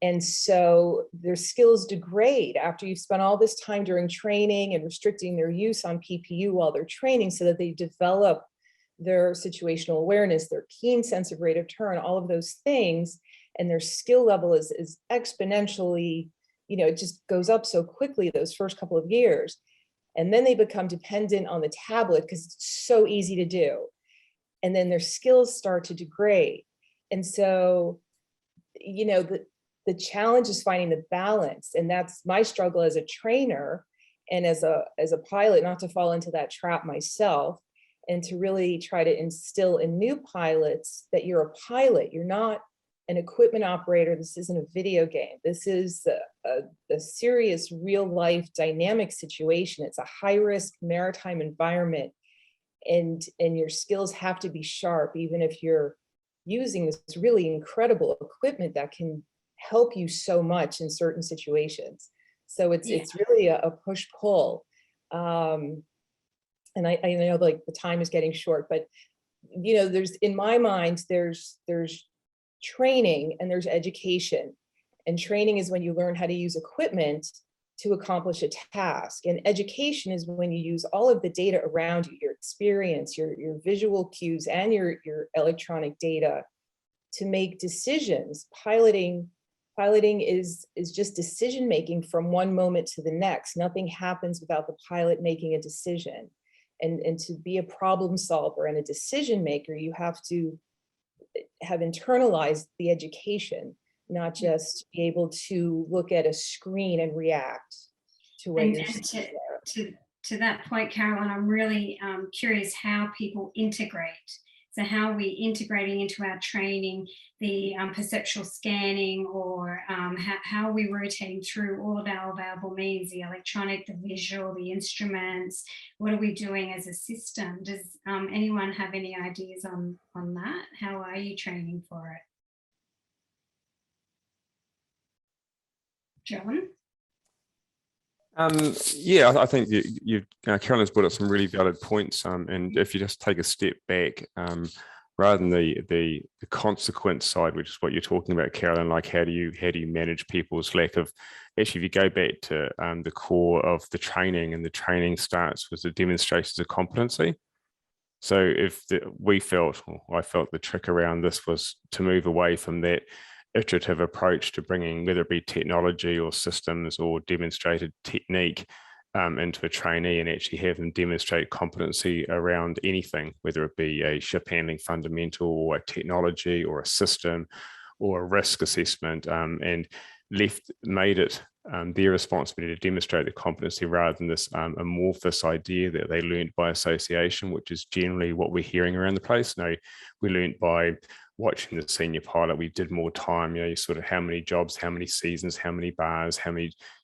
And so their skills degrade after you've spent all this time during training and restricting their use on PPU while they're training, so that they develop their situational awareness, their keen sense of rate of turn, all of those things. And their skill level is exponentially, you know, it just goes up so quickly those first couple of years. And then they become dependent on the tablet because it's so easy to do. And then their skills start to degrade. And so, you know, the challenge is finding the balance. And that's my struggle as a trainer and as a pilot, not to fall into that trap myself, and to really try to instill in new pilots that you're a pilot. You're not an equipment operator. This isn't a video game. This is a serious real life dynamic situation. It's a high risk maritime environment, and your skills have to be sharp, even if you're using this really incredible equipment that can help you so much in certain situations. So it's really a push pull. And I know like the time is getting short, but you know, there's, in my mind, there's training and there's education. And training is when you learn how to use equipment to accomplish a task. And education is when you use all of the data around you, your experience, your visual cues, and your electronic data to make decisions. Piloting is just decision making from one moment to the next. Nothing happens without the pilot making a decision. And to be a problem solver and a decision maker, you have to have internalized the education, not just be able to look at a screen and react to what you're to to that point, Carolyn, I'm really curious how people integrate. So how are we integrating into our training the perceptual scanning, or how are we rotating through all of our available means, the electronic, the visual, the instruments? What are we doing as a system? Does anyone have any ideas on that? How are you training for it? John? Yeah, I think Carolyn's brought up some really valid points. And if you just take a step back, rather than the consequence side, which is what you're talking about, Carolyn, like how do you manage people's lack of, actually, if you go back to the core of the training, and the training starts with the demonstrations of competency. So if I felt the trick around this was to move away from that iterative approach to bringing, whether it be technology or systems or demonstrated technique, into a trainee, and actually have them demonstrate competency around anything, whether it be a ship handling fundamental or a technology or a system or a risk assessment, and made it their responsibility to demonstrate the competency, rather than this amorphous idea that they learned by association, which is generally what we're hearing around the place. No, we learned by watching the senior pilot. We did more time, you sort of how many jobs, how many seasons, how many bars,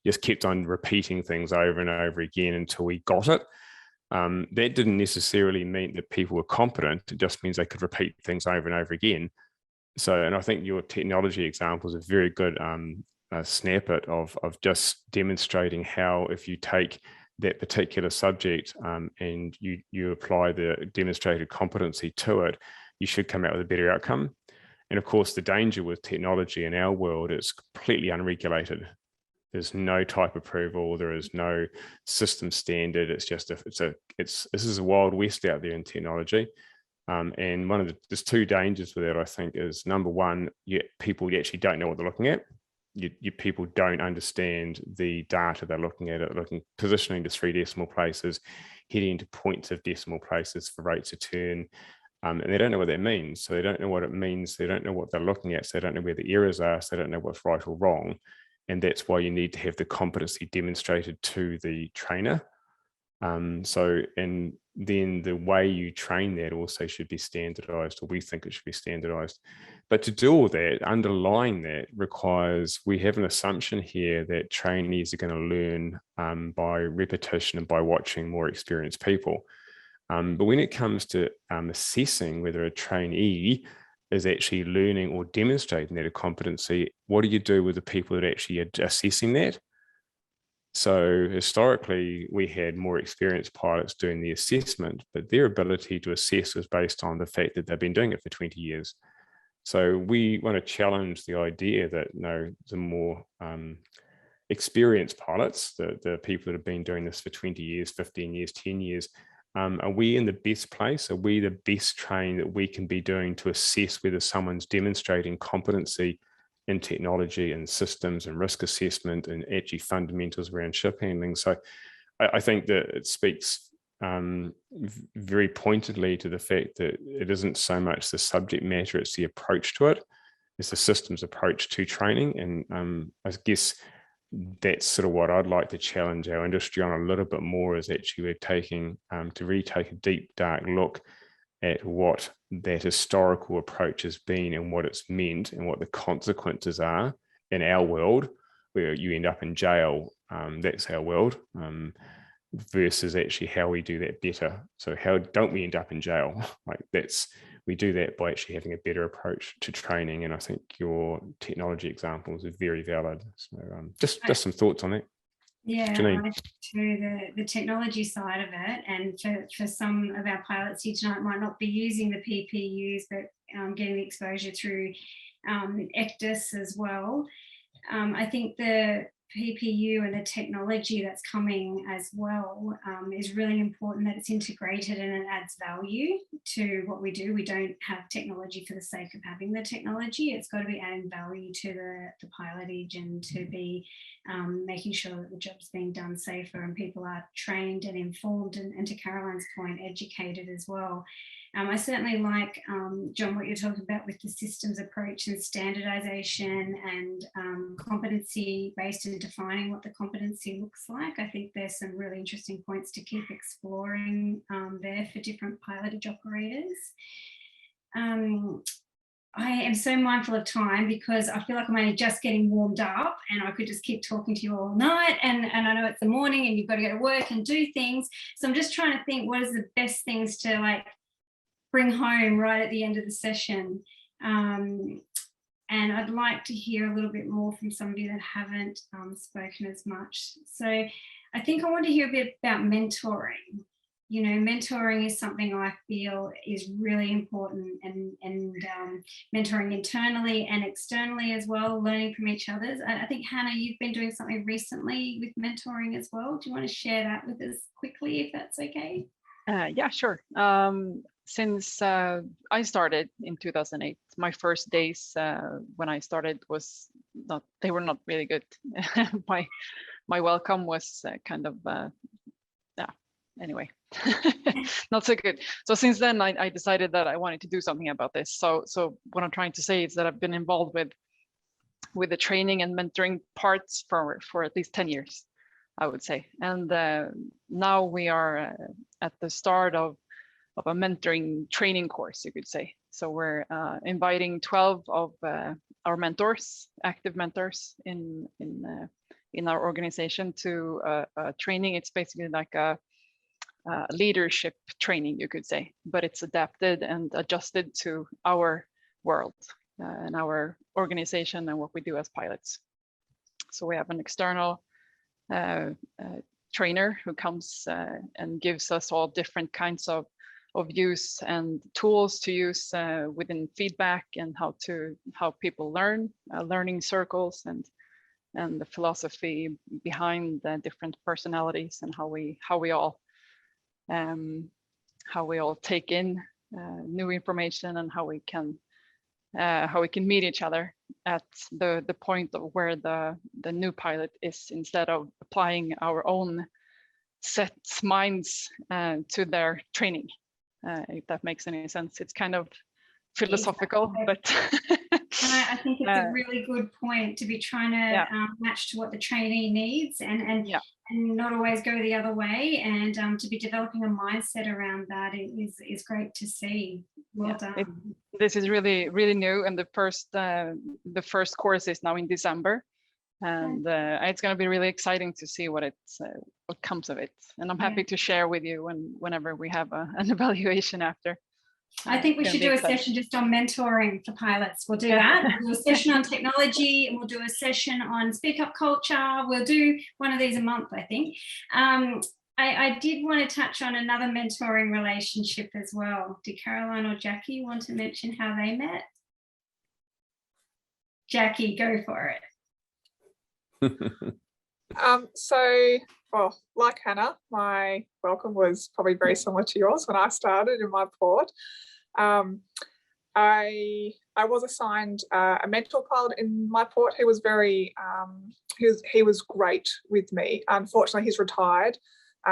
just kept on repeating things over and over again until we got it. That didn't necessarily mean that people were competent. It just means they could repeat things over and over again. So, and I think your technology example is a very good snippet of just demonstrating how, if you take that particular subject and you apply the demonstrated competency to it, you should come out with a better outcome. And of course, the danger with technology in our world is completely unregulated. There's no type approval. There is no system standard. It's just this is a wild west out there in technology. And there's two dangers with that, I think, is number one, people actually don't know what they're looking at. People don't understand the data they're looking at, positioning to 3 decimal places, heading to points of decimal places for rates of turn. And they don't know what that means. So they don't know what it means. They don't know what they're looking at. So they don't know where the errors are. So they don't know what's right or wrong. And that's why you need to have the competency demonstrated to the trainer. And then the way you train that also should be standardized, or we think it should be standardized. But to do all that, underlying that requires, we have an assumption here that trainees are going to learn by repetition and by watching more experienced people. But when it comes to assessing whether a trainee is actually learning or demonstrating that competency, what do you do with the people that actually are assessing that? So historically, we had more experienced pilots doing the assessment, but their ability to assess was based on the fact that they've been doing it for 20 years. So we want to challenge the idea that the more experienced pilots, the people that have been doing this for 20 years, 15 years, 10 years, are we in the best place? Are we the best trained that we can be doing to assess whether someone's demonstrating competency in technology and systems and risk assessment and actually fundamentals around ship handling? So I think that it speaks very pointedly to the fact that it isn't so much the subject matter, it's the approach to it. It's the systems approach to training. And I guess that's sort of what I'd like to challenge our industry on a little bit more, is actually we're taking to really take a deep, dark look at what that historical approach has been and what it's meant and what the consequences are in our world, where you end up in jail. That's our world, versus actually how we do that better. So how don't we end up in jail? We do that by actually having a better approach to training. And I think your technology examples are very valid. So just some thoughts on that. Yeah, Jeanine. To the technology side of it, and for some of our pilots here tonight might not be using the PPUs, but getting the exposure through ECDIS as well. I think the PPU and the technology that's coming as well is really important, that it's integrated and it adds value to what we do. We don't have technology for the sake of having the technology. It's got to be adding value to the pilotage and to be making sure that the job's being done safer and people are trained and informed and to Carolyn's point, educated as well. I certainly like, John, what you're talking about with the systems approach and standardization and competency based in defining what the competency looks like. I think there's some really interesting points to keep exploring there for different pilotage operators. I am so mindful of time because I feel like I'm only just getting warmed up and I could just keep talking to you all night, and I know it's the morning and you've got to go to work and do things. So I'm just trying to think what is the best things to like bring home right at the end of the session. And I'd like to hear a little bit more from some of you that haven't spoken as much. So I think I want to hear a bit about mentoring. You know, mentoring is something I feel is really important, and mentoring internally and externally as well, learning from each other. I think, Hanna, you've been doing something recently with mentoring as well. Do you want to share that with us quickly, if that's okay? Yeah, sure. Since I started in 2008, my first days when I started they were not really good. my welcome was kind of, anyway, not so good. So since then, I decided that I wanted to do something about this. So what I'm trying to say is that I've been involved with the training and mentoring parts for at least 10 years, I would say. And now we are at the start of a mentoring training course, you could say. So we're inviting 12 of our mentors, active mentors in our organization to a training. It's basically like a leadership training, you could say, but it's adapted and adjusted to our world and our organization and what we do as pilots. So we have an external trainer who comes and gives us all different kinds of views and tools to use within feedback and how people learn, learning circles, and the philosophy behind the different personalities and how we all take in new information and how we can meet each other at the point of where the new pilot is, instead of applying our own set minds to their training. If that makes any sense. It's kind of philosophical, but I think it's a really good point to be trying to match to what the trainee needs and not always go the other way, and to be developing a mindset around that is great to see. Well done. This is really, really new, and the first course is now in December, and it's going to be really exciting to see what comes of it. And I'm happy to share with you whenever we have an evaluation after. I think we should do a session just on mentoring for pilots. We'll do that. We'll do a session on technology, and we'll do a session on speak up culture. We'll do one of these a month, I think. I did want to touch on another mentoring relationship as well. Did Carolyn or Jacqui want to mention how they met? Jacqui, go for it. Well, like Hanna, my welcome was probably very similar to yours when I started in my port. I was assigned a mentor pilot in my port. He was very, he was great with me. Unfortunately, he's retired.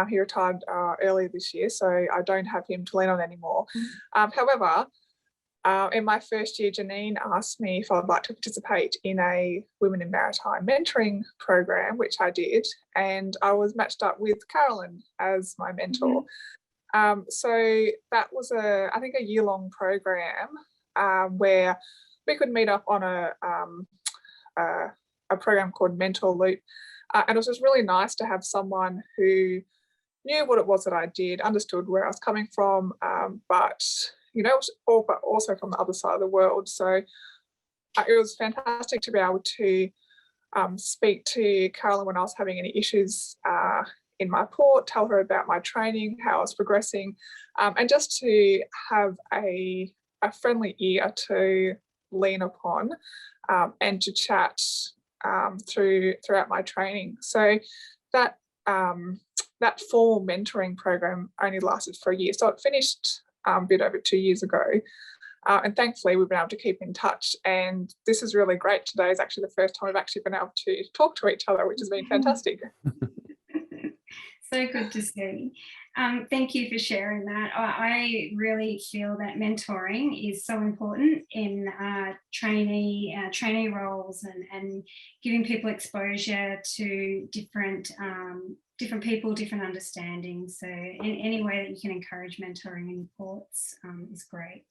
He retired earlier this year, so I don't have him to lean on anymore. However, in my first year, Jeanine asked me if I'd like to participate in a Women in Maritime mentoring program, which I did, and I was matched up with Carolyn as my mentor. So that was I think a year-long program where we could meet up on a program called Mentor Loop, and it was just really nice to have someone who knew what it was that I did, understood where I was coming from, but also from the other side of the world. So it was fantastic to be able to speak to Carolyn when I was having any issues in my port, tell her about my training, how I was progressing, and just to have a friendly ear to lean upon and to chat throughout my training. So that formal mentoring program only lasted for a year. So it finished a bit over 2 years ago. And thankfully, we've been able to keep in touch. And this is really great. Today is actually the first time we've actually been able to talk to each other, which has been fantastic. So good to see. Thank you for sharing that. I really feel that mentoring is so important in trainee roles and giving people exposure to different people, different understandings. So in any way that you can encourage mentoring in ports is great.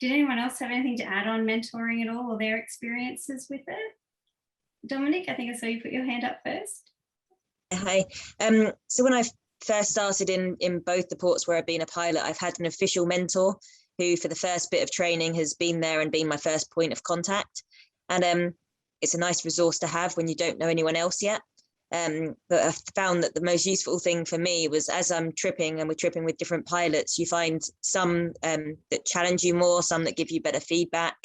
Did anyone else have anything to add on mentoring at all or their experiences with it? Dominique, I think I saw you put your hand up first. Hi. So when I first started in both the ports where I've been a pilot, I've had an official mentor who for the first bit of training has been there and been my first point of contact. And it's a nice resource to have when you don't know anyone else yet. But I found that the most useful thing for me was as I'm tripping and we're tripping with different pilots, you find some that challenge you more, some that give you better feedback.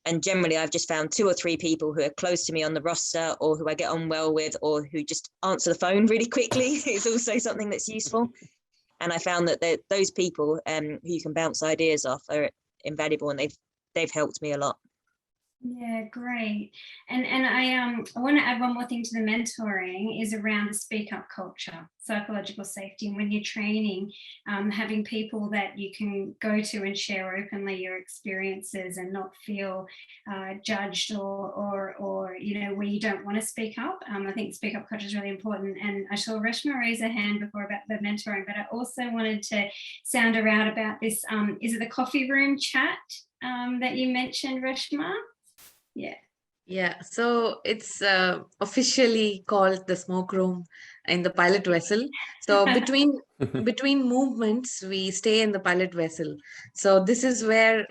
And generally, I've just found 2 or 3 people who are close to me on the roster or who I get on well with or who just answer the phone really quickly. It's also something that's useful. And I found that those people who you can bounce ideas off are invaluable, and they've helped me a lot. Yeah, great. And I want to add one more thing to the mentoring is around the speak up culture, psychological safety. And when you're training, having people that you can go to and share openly your experiences and not feel judged or you know, where you don't want to speak up. I think speak up culture is really important. And I saw Reshma raise her hand before about the mentoring, but I also wanted to sound her out about this. Is it the coffee room chat that you mentioned, Reshma? Yeah, so it's officially called the smoke room in the pilot vessel. So between movements, we stay in the pilot vessel. So this is where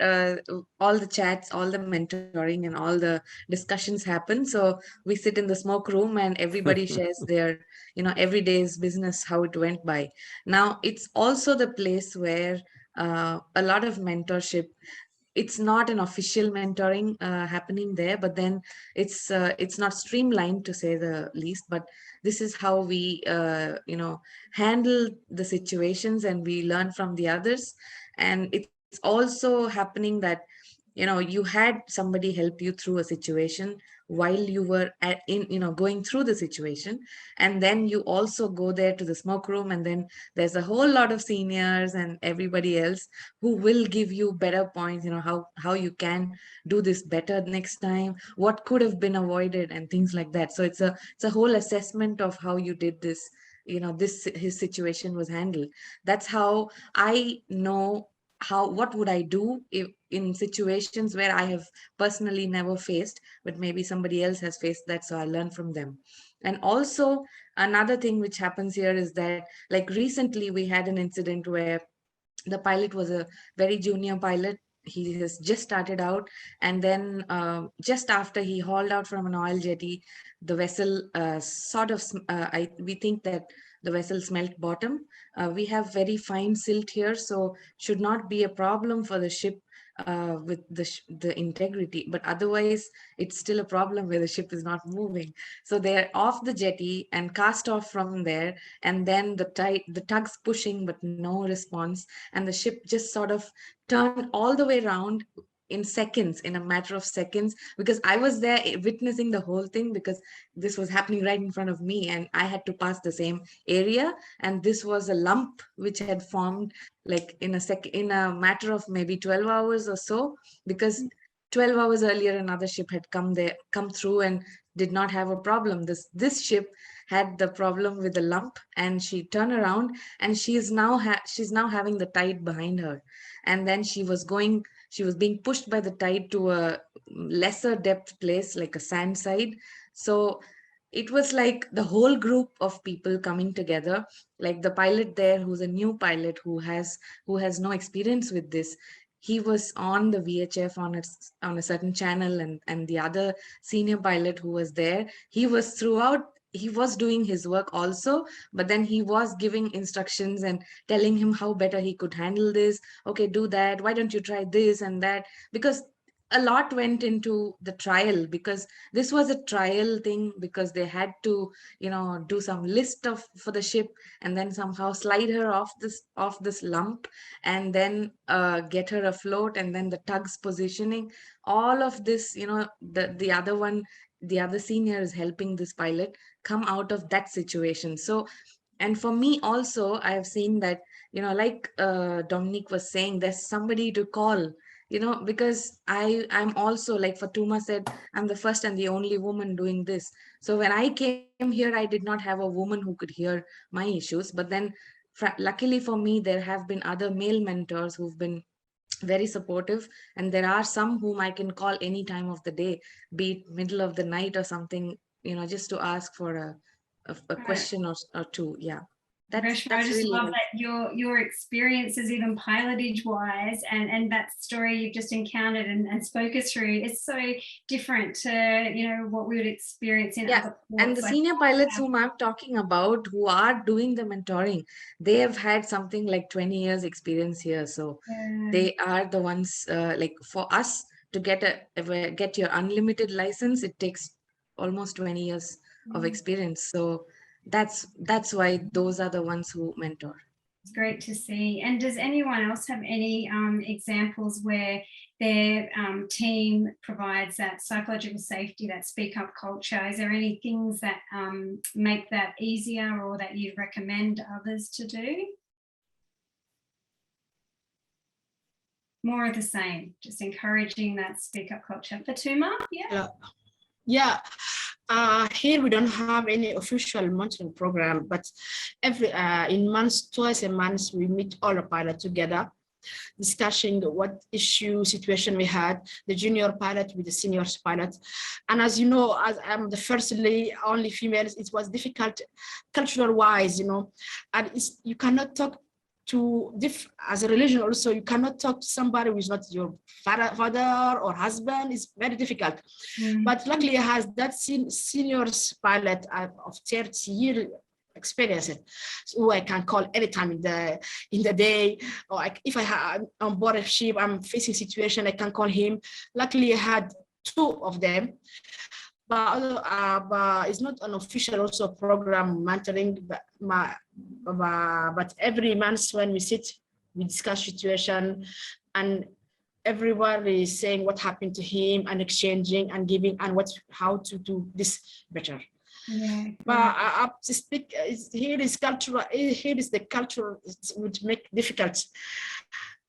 all the chats, all the mentoring and all the discussions happen. So we sit in the smoke room and everybody shares their, you know, every day's business, how it went by. Now, it's also the place where a lot of mentorship. It's not an official mentoring happening there, but then it's not streamlined, to say the least. But this is how we you know, handle the situations and we learn from the others. And it's also happening that, you know, you had somebody help you through a situation while you were going through the situation, and then you also go there to the smoke room, and then there's a whole lot of seniors and everybody else who will give you better points, you know, how you can do this better next time, what could have been avoided and things like that. So it's a whole assessment of how you did this, you know, his situation was handled. That's how I know what would I do if in situations where I have personally never faced, but maybe somebody else has faced that, so I learn from them. And also another thing which happens here is that, like, recently we had an incident where the pilot was a very junior pilot. He has just started out, and then just after he hauled out from an oil jetty, the vessel we think that the vessel smelt bottom. We have very fine silt here, so should not be a problem for the ship with the integrity, but otherwise it's still a problem where the ship is not moving. So they're off the jetty and cast off from there, and then the tug's pushing but no response, and the ship just sort of turned all the way around in seconds, in a matter of seconds, because I was there witnessing the whole thing, because this was happening right in front of me and I had to pass the same area. And this was a lump which had formed like in a matter of maybe 12 hours or so, because 12 hours earlier another ship had come through and did not have a problem. This ship had the problem with the lump, and she turned around and she's now having the tide behind her, and then she was being pushed by the tide to a lesser depth place, like a sand side. So it was like the whole group of people coming together, like the pilot there, who's a new pilot, who has no experience with this. He was on the VHF on a certain channel, and the other senior pilot who was there, he was doing his work also, but then he was giving instructions and telling him how better he could handle this. Okay, do that. Why don't you try this and that? Because a lot went into the trial, because this was a trial thing, because they had to, you know, do some list of for the ship and then somehow slide her off this lump and then get her afloat, and then the tug's positioning, all of this, you know, the other senior is helping this pilot come out of that situation. So, and for me also, I have seen that, you know, like Dominique was saying, there's somebody to call, you know, because I'm also, like Fatouma said, I'm the first and the only woman doing this. So when I came here, I did not have a woman who could hear my issues. But then luckily for me, there have been other male mentors who've been very supportive, and there are some whom I can call any time of the day, be it middle of the night or something, you know, just to ask for a question or two. Yeah. Reshma, I just love that your experiences, even pilotage wise, and that story you've just encountered and spoke us through, it's so different to, you know, what we would experience in other ports. And the senior pilots whom I'm talking about, who are doing the mentoring, they have had something like 20 years experience here. So they are the ones, like for us to get your unlimited license, it takes almost 20 years of experience. So that's why those are the ones who mentor. It's great to see. And does anyone else have any examples where their team provides that psychological safety, that speak up culture? Is there any things that make that easier or that you recommend others to do? More of the same, just encouraging that speak up culture. Fatouma, Yeah. Here we don't have any official mentoring program, but every twice a month, we meet all the pilots together, discussing what issue situation we had, the junior pilot with the senior pilot. And as you know, as I'm the only female, it was difficult cultural wise, you know, and you cannot talk to as a religion also, you cannot talk to somebody who is not your father or husband. It's very difficult. But luckily it has that senior pilot of 30 years experience, who I can call anytime in the day, or if I have on board a ship, I'm facing situation, I can call him. Luckily I had 2 of them. But it's not an official also program mentoring, but every month when we sit, we discuss situation, and everyone is saying what happened to him and exchanging and giving and how to do this better. But to speak, here is cultural. Here is the culture. It would make difficult.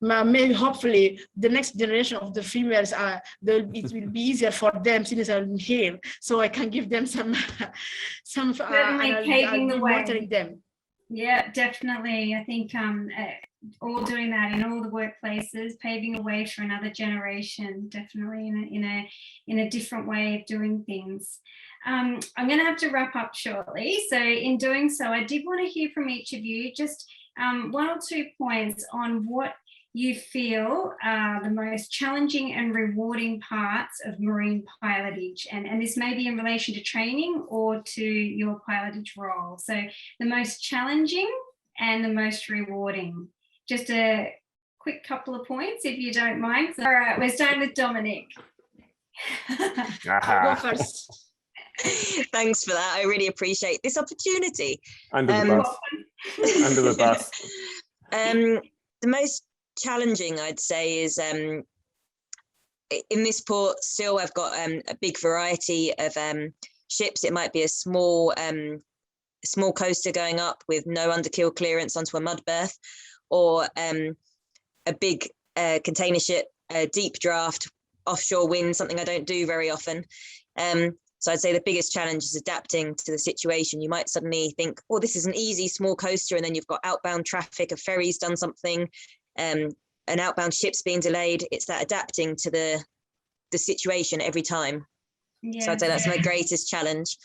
Maybe hopefully the next generation of the females it will be easier for them since I'm here, so I can give them some paving the way. Monitoring them. Yeah, definitely. I think all doing that in all the workplaces, paving a way for another generation, definitely in a different way of doing things. I'm going to have to wrap up shortly. So in doing so, I did want to hear from each of you just 1 or 2 points on what you feel are the most challenging and rewarding parts of marine pilotage. And this may be in relation to training or to your pilotage role. So the most challenging and the most rewarding. Just a quick couple of points, if you don't mind. All right, we're starting with Dominique. Go first. Thanks for that. I really appreciate this opportunity. Under the bus. Under the bus. The most challenging, I'd say, is in this port still I've got a big variety of ships. It might be a small coaster going up with no underkeel clearance onto a mud berth, or a big container ship, a deep draft, offshore wind, something I don't do very often. So I'd say the biggest challenge is adapting to the situation. You might suddenly think, oh, this is an easy small coaster, and then you've got outbound traffic, a ferry's done something, an outbound ship's being delayed. It's that adapting to the situation every time. So I'd say that's my greatest challenge.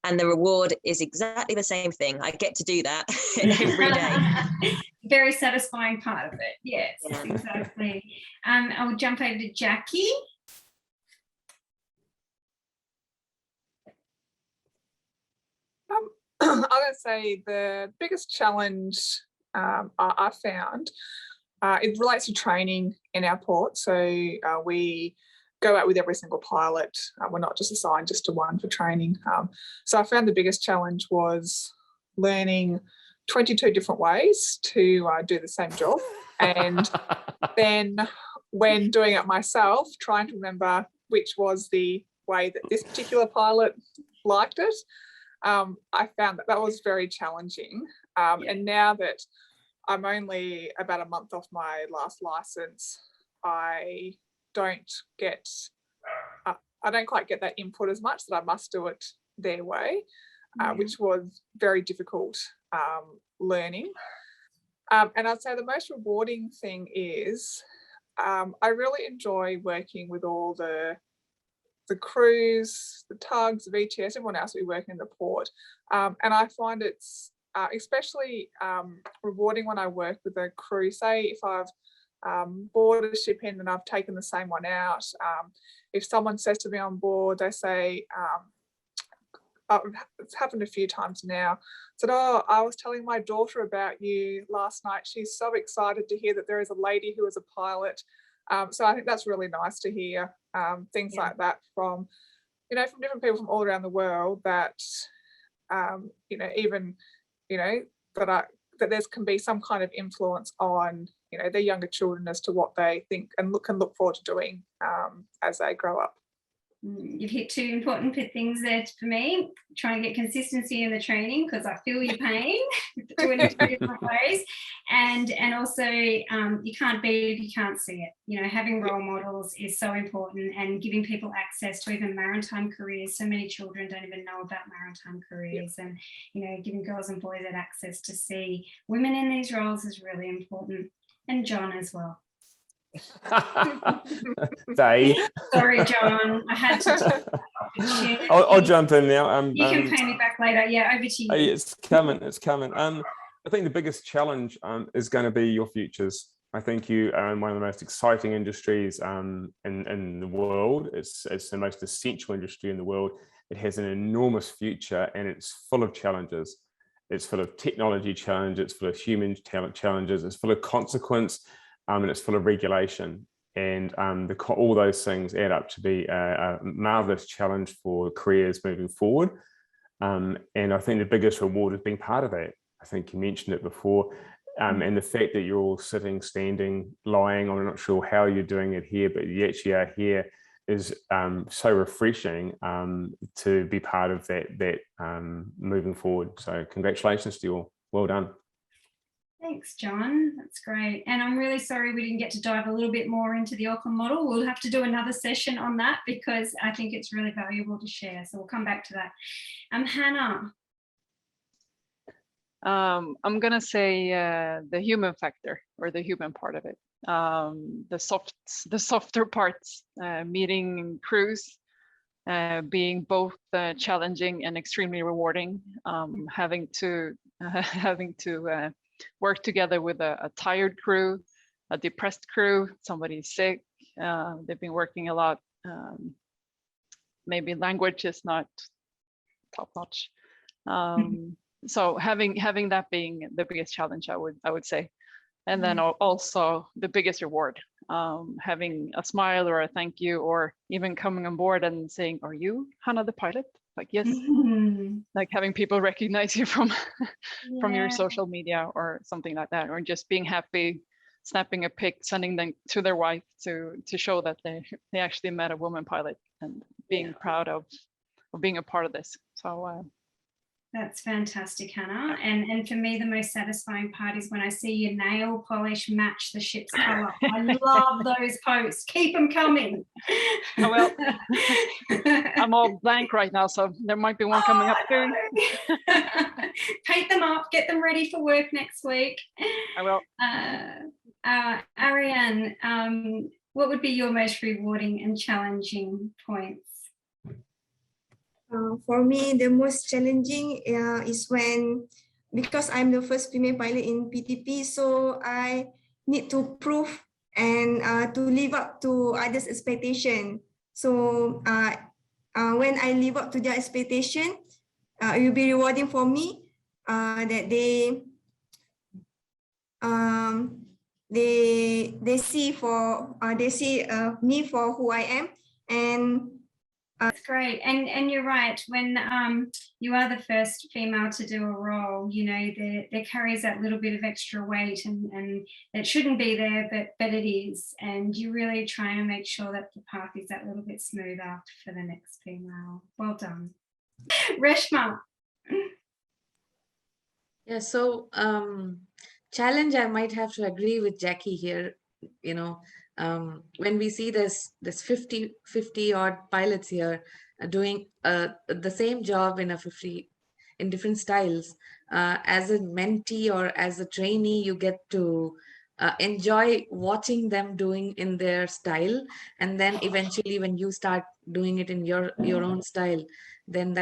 And the reward is exactly the same thing. I get to do that every day. Very satisfying part of it. Yes, exactly. I'll jump over to Jacqui. I would say the biggest challenge I found, it relates to training in our port. So we go out with every single pilot. We're not just assigned just to one for training. So I found the biggest challenge was learning 22 different ways to do the same job. And then when doing it myself, trying to remember which was the way that this particular pilot liked it. I found that was very challenging. And now that I'm only about a month off my last license, I don't quite get that input as much, that I must do it their way, which was very difficult learning. And I'd say the most rewarding thing is I really enjoy working with all the crews, the tugs, the VTS, everyone else we work in the port. And I find it's especially rewarding when I work with a crew. Say if I've boarded a ship in and I've taken the same one out, if someone says to me on board, they say, it's happened a few times now, said, oh, I was telling my daughter about you last night. She's so excited to hear that there is a lady who is a pilot. So I think that's really nice to hear things like that from, from different people from all around the world, that, that there can be some kind of influence on, their younger children as to what they think and can look forward to doing as they grow up. You've hit two important things there for me. Try and get consistency in the training, because I feel your pain doing it 2 different ways, and also you can't beat it if you can't see it. Having role models is so important, and giving people access to even maritime careers. So many children don't even know about maritime careers, and giving girls and boys that access to see women in these roles is really important, and John as well. Sorry, John. I had to. I'll jump in now. You can pay me back later. Yeah, over to you. It's coming. I think the biggest challenge is going to be your futures. I think you are in one of the most exciting industries in the world. It's the most essential industry in the world. It has an enormous future, and it's full of challenges. It's full of technology challenges. It's full of human talent challenges. It's full of consequence. And it's full of regulation, and all those things add up to be a marvelous challenge for careers moving forward. And I think the biggest reward is being part of that. I think you mentioned it before, and the fact that you're all sitting, standing, lying. I'm not sure how you're doing it here, but you actually are here is so refreshing to be part of that moving forward. So congratulations to you all. Well done. Thanks, John. That's great. And I'm really sorry we didn't get to dive a little bit more into the Auckland model. We'll have to do another session on that, because I think it's really valuable to share. So we'll come back to that. Hanna. I'm going to say the human factor, or the human part of it. The softer parts, meeting crews, being both challenging and extremely rewarding, having to work together with a tired crew, a depressed crew, somebody's sick. They've been working a lot. Maybe language is not top notch. So having that being the biggest challenge, I would say. And then also the biggest reward, having a smile or a thank you, or even coming on board and saying, "Are you Hanna the pilot?" Like, yes. Like having people recognize you from your social media or something like that, or just being happy, snapping a pic, sending them to their wife to show that they actually met a woman pilot, and being proud of being a part of this. So that's fantastic, Hanna. And for me, the most satisfying part is when I see your nail polish match the ship's colour. I love those posts. Keep them coming. Oh, well, I'm all blank right now, so there might be one coming up soon. Paint them up, get them ready for work next week. I will. Arrienne, what would be your most rewarding and challenging points? For me, the most challenging is when, because I'm the first female pilot in PTP, so I need to prove and to live up to others' expectation. So when I live up to their expectation, it will be rewarding for me that they see me for who I am, And that's great. And you're right, when you are the first female to do a role, you know, there carries that little bit of extra weight, and it shouldn't be there, but it is. And you really try and make sure that the path is that little bit smoother for the next female. Well done. Reshma. Yeah, so challenge, I might have to agree with Jackie here. You know, when we see this 50 odd pilots here doing the same job in different styles, as a mentee or as a trainee, you get to enjoy watching them doing in their style, and then eventually when you start doing it in your own style, then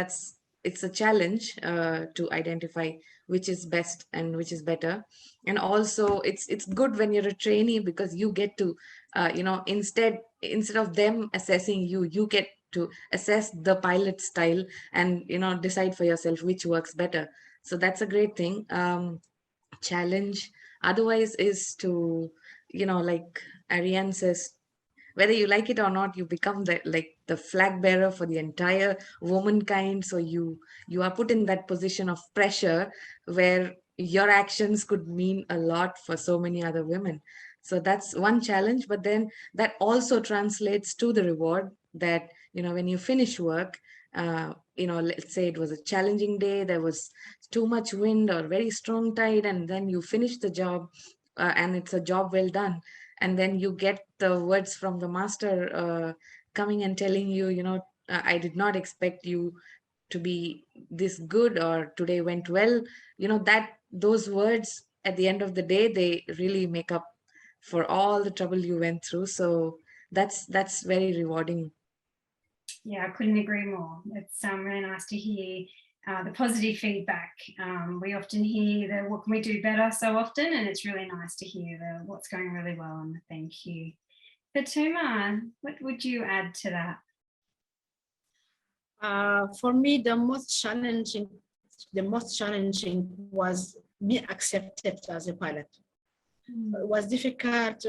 it's a challenge to identify which is best and which is better. And also it's good when you're a trainee, because you get to you know, instead of them assessing you, you get to assess the pilot style and, you know, decide for yourself which works better. So that's a great thing. Challenge otherwise is to, you know, like Ariane says, whether you like it or not, you become the flag bearer for the entire womankind. So you are put in that position of pressure where your actions could mean a lot for so many other women. So that's one challenge, but then that also translates to the reward that, you know, when you finish work, you know, let's say it was a challenging day, there was too much wind or very strong tide, and then you finish the job and it's a job well done. And then you get the words from the master coming and telling you, you know, I did not expect you to be this good, or today went well. You know, that those words at the end of the day, they really make up for all the trouble you went through. So that's very rewarding. Yeah, I couldn't agree more. It's really nice to hear the positive feedback. We often hear the what can we do better so often, and it's really nice to hear the what's going really well and the thank you. Fatouma, what would you add to that? For me, the most challenging was being accepted as a pilot. It was difficult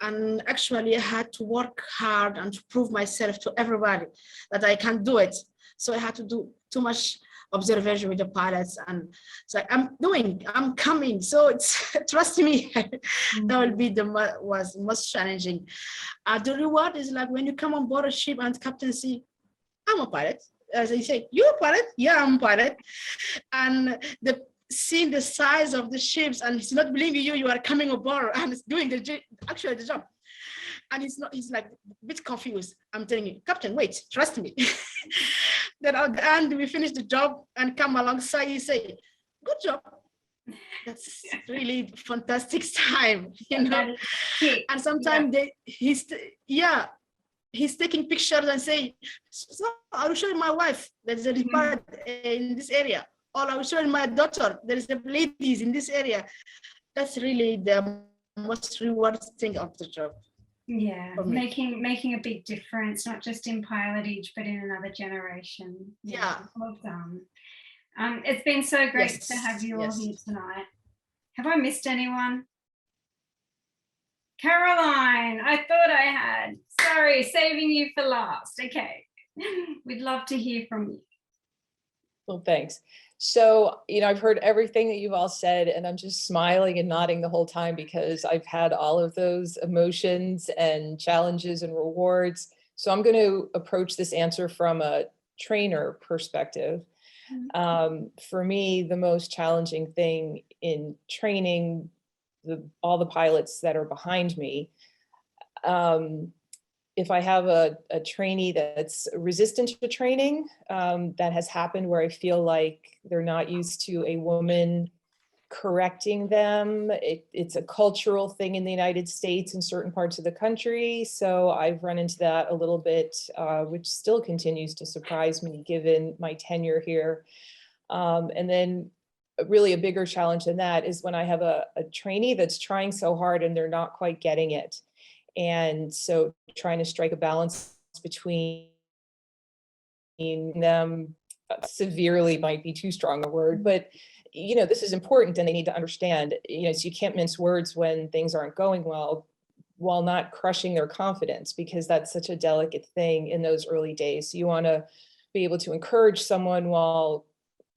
and actually I had to work hard and to prove myself to everybody that I can do it. So I had to do too much observation with the pilots, and it's like I'm coming. So it's trust me, that will be was most challenging. The reward is like when you come on board a ship and captain see, I'm a pilot. As I say, you're a pilot? Yeah, I'm a pilot. And seeing the size of the ships, and he's not believing you are coming aboard and it's doing the job. And he's like a bit confused. I'm telling you, Captain, wait, trust me. Then at the end, we finish the job and come alongside, you say, good job. That's really fantastic time, you know. And sometimes he's taking pictures and say, so I will show you my wife, there's a pilot in this area. Or I will show you my daughter, there is a ladies in this area. That's really the most rewarding thing of the job. Yeah, making a big difference, not just in pilotage, but in another generation. Yeah. Well done. It's been so great to have you all here tonight. Have I missed anyone? Caroline, I thought I had. Sorry, saving you for last. Okay. We'd love to hear from you. Well, thanks. So, you know, I've heard everything that you've all said, and I'm just smiling and nodding the whole time because I've had all of those emotions and challenges and rewards. So I'm going to approach this answer from a trainer perspective. For me, the most challenging thing in training all the pilots that are behind me, if I have a trainee that's resistant to training, that has happened where I feel like they're not used to a woman correcting them. It's a cultural thing in the United States in certain parts of the country. So I've run into that a little bit, which still continues to surprise me given my tenure here. And then really a bigger challenge than that is when I have a trainee that's trying so hard and they're not quite getting it. And so trying to strike a balance between them, severely might be too strong a word, but you know, this is important and they need to understand, you know, so you can't mince words when things aren't going well, while not crushing their confidence, because that's such a delicate thing in those early days. So you want to be able to encourage someone while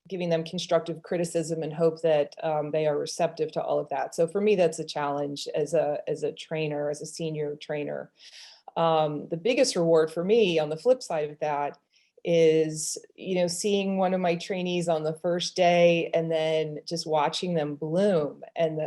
giving them constructive criticism and hope that they are receptive to all of that. So for me, that's a challenge as a trainer, as a senior trainer. The biggest reward for me on the flip side of that is, seeing one of my trainees on the first day and then just watching them bloom, and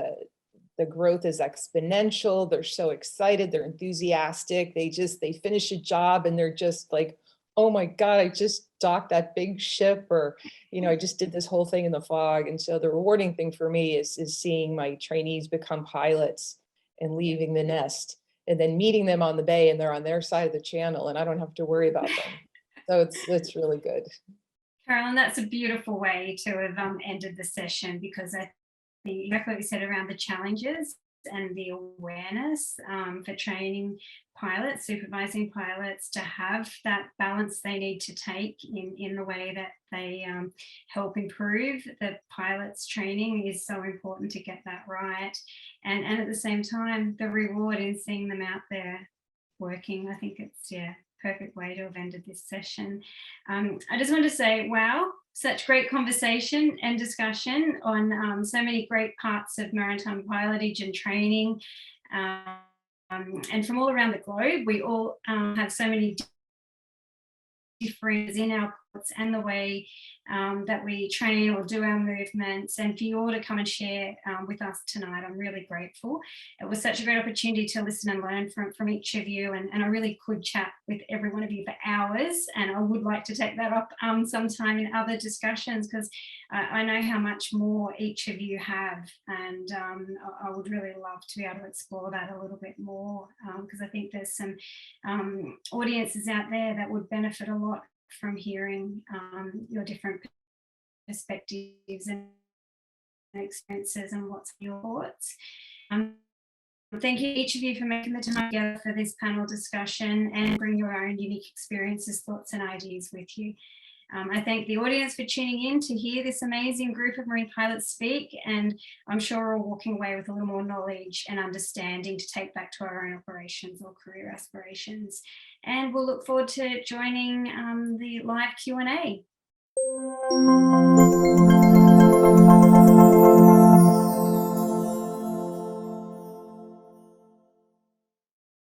the growth is exponential. They're so excited, they're enthusiastic. They finish a job and they're just like, oh my God, I just docked that big ship, or, I just did this whole thing in the fog. And so the rewarding thing for me is seeing my trainees become pilots and leaving the nest, and then meeting them on the bay and they're on their side of the channel and I don't have to worry about them. So it's really good. Carolyn, that's a beautiful way to have ended the session, because I think exactly what you said around the challenges and the awareness for training pilots, supervising pilots, to have that balance they need to take in the way that they help improve the pilot's training is so important to get that right. And at the same time, the reward in seeing them out there working, I think it's, perfect way to have ended this session. I just want to say, wow, such great conversation and discussion on so many great parts of maritime pilotage and training. And from all around the globe, we all have so many differences in our ports and the way that we train or do our movements. And for you all to come and share with us tonight, I'm really grateful. It was such a great opportunity to listen and learn from each of you. And I really could chat with every one of you for hours. And I would like to take that up sometime in other discussions, because I know how much more each of you have. And I would really love to be able to explore that a little bit more, because I think there's some audiences out there that would benefit a lot from hearing your different perspectives and experiences and what's your thoughts. Thank you each of you for making the time together for this panel discussion and bring your own unique experiences, thoughts and ideas with you. I thank the audience for tuning in to hear this amazing group of marine pilots speak, and I'm sure we're all walking away with a little more knowledge and understanding to take back to our own operations or career aspirations. And we'll look forward to joining the live Q&A.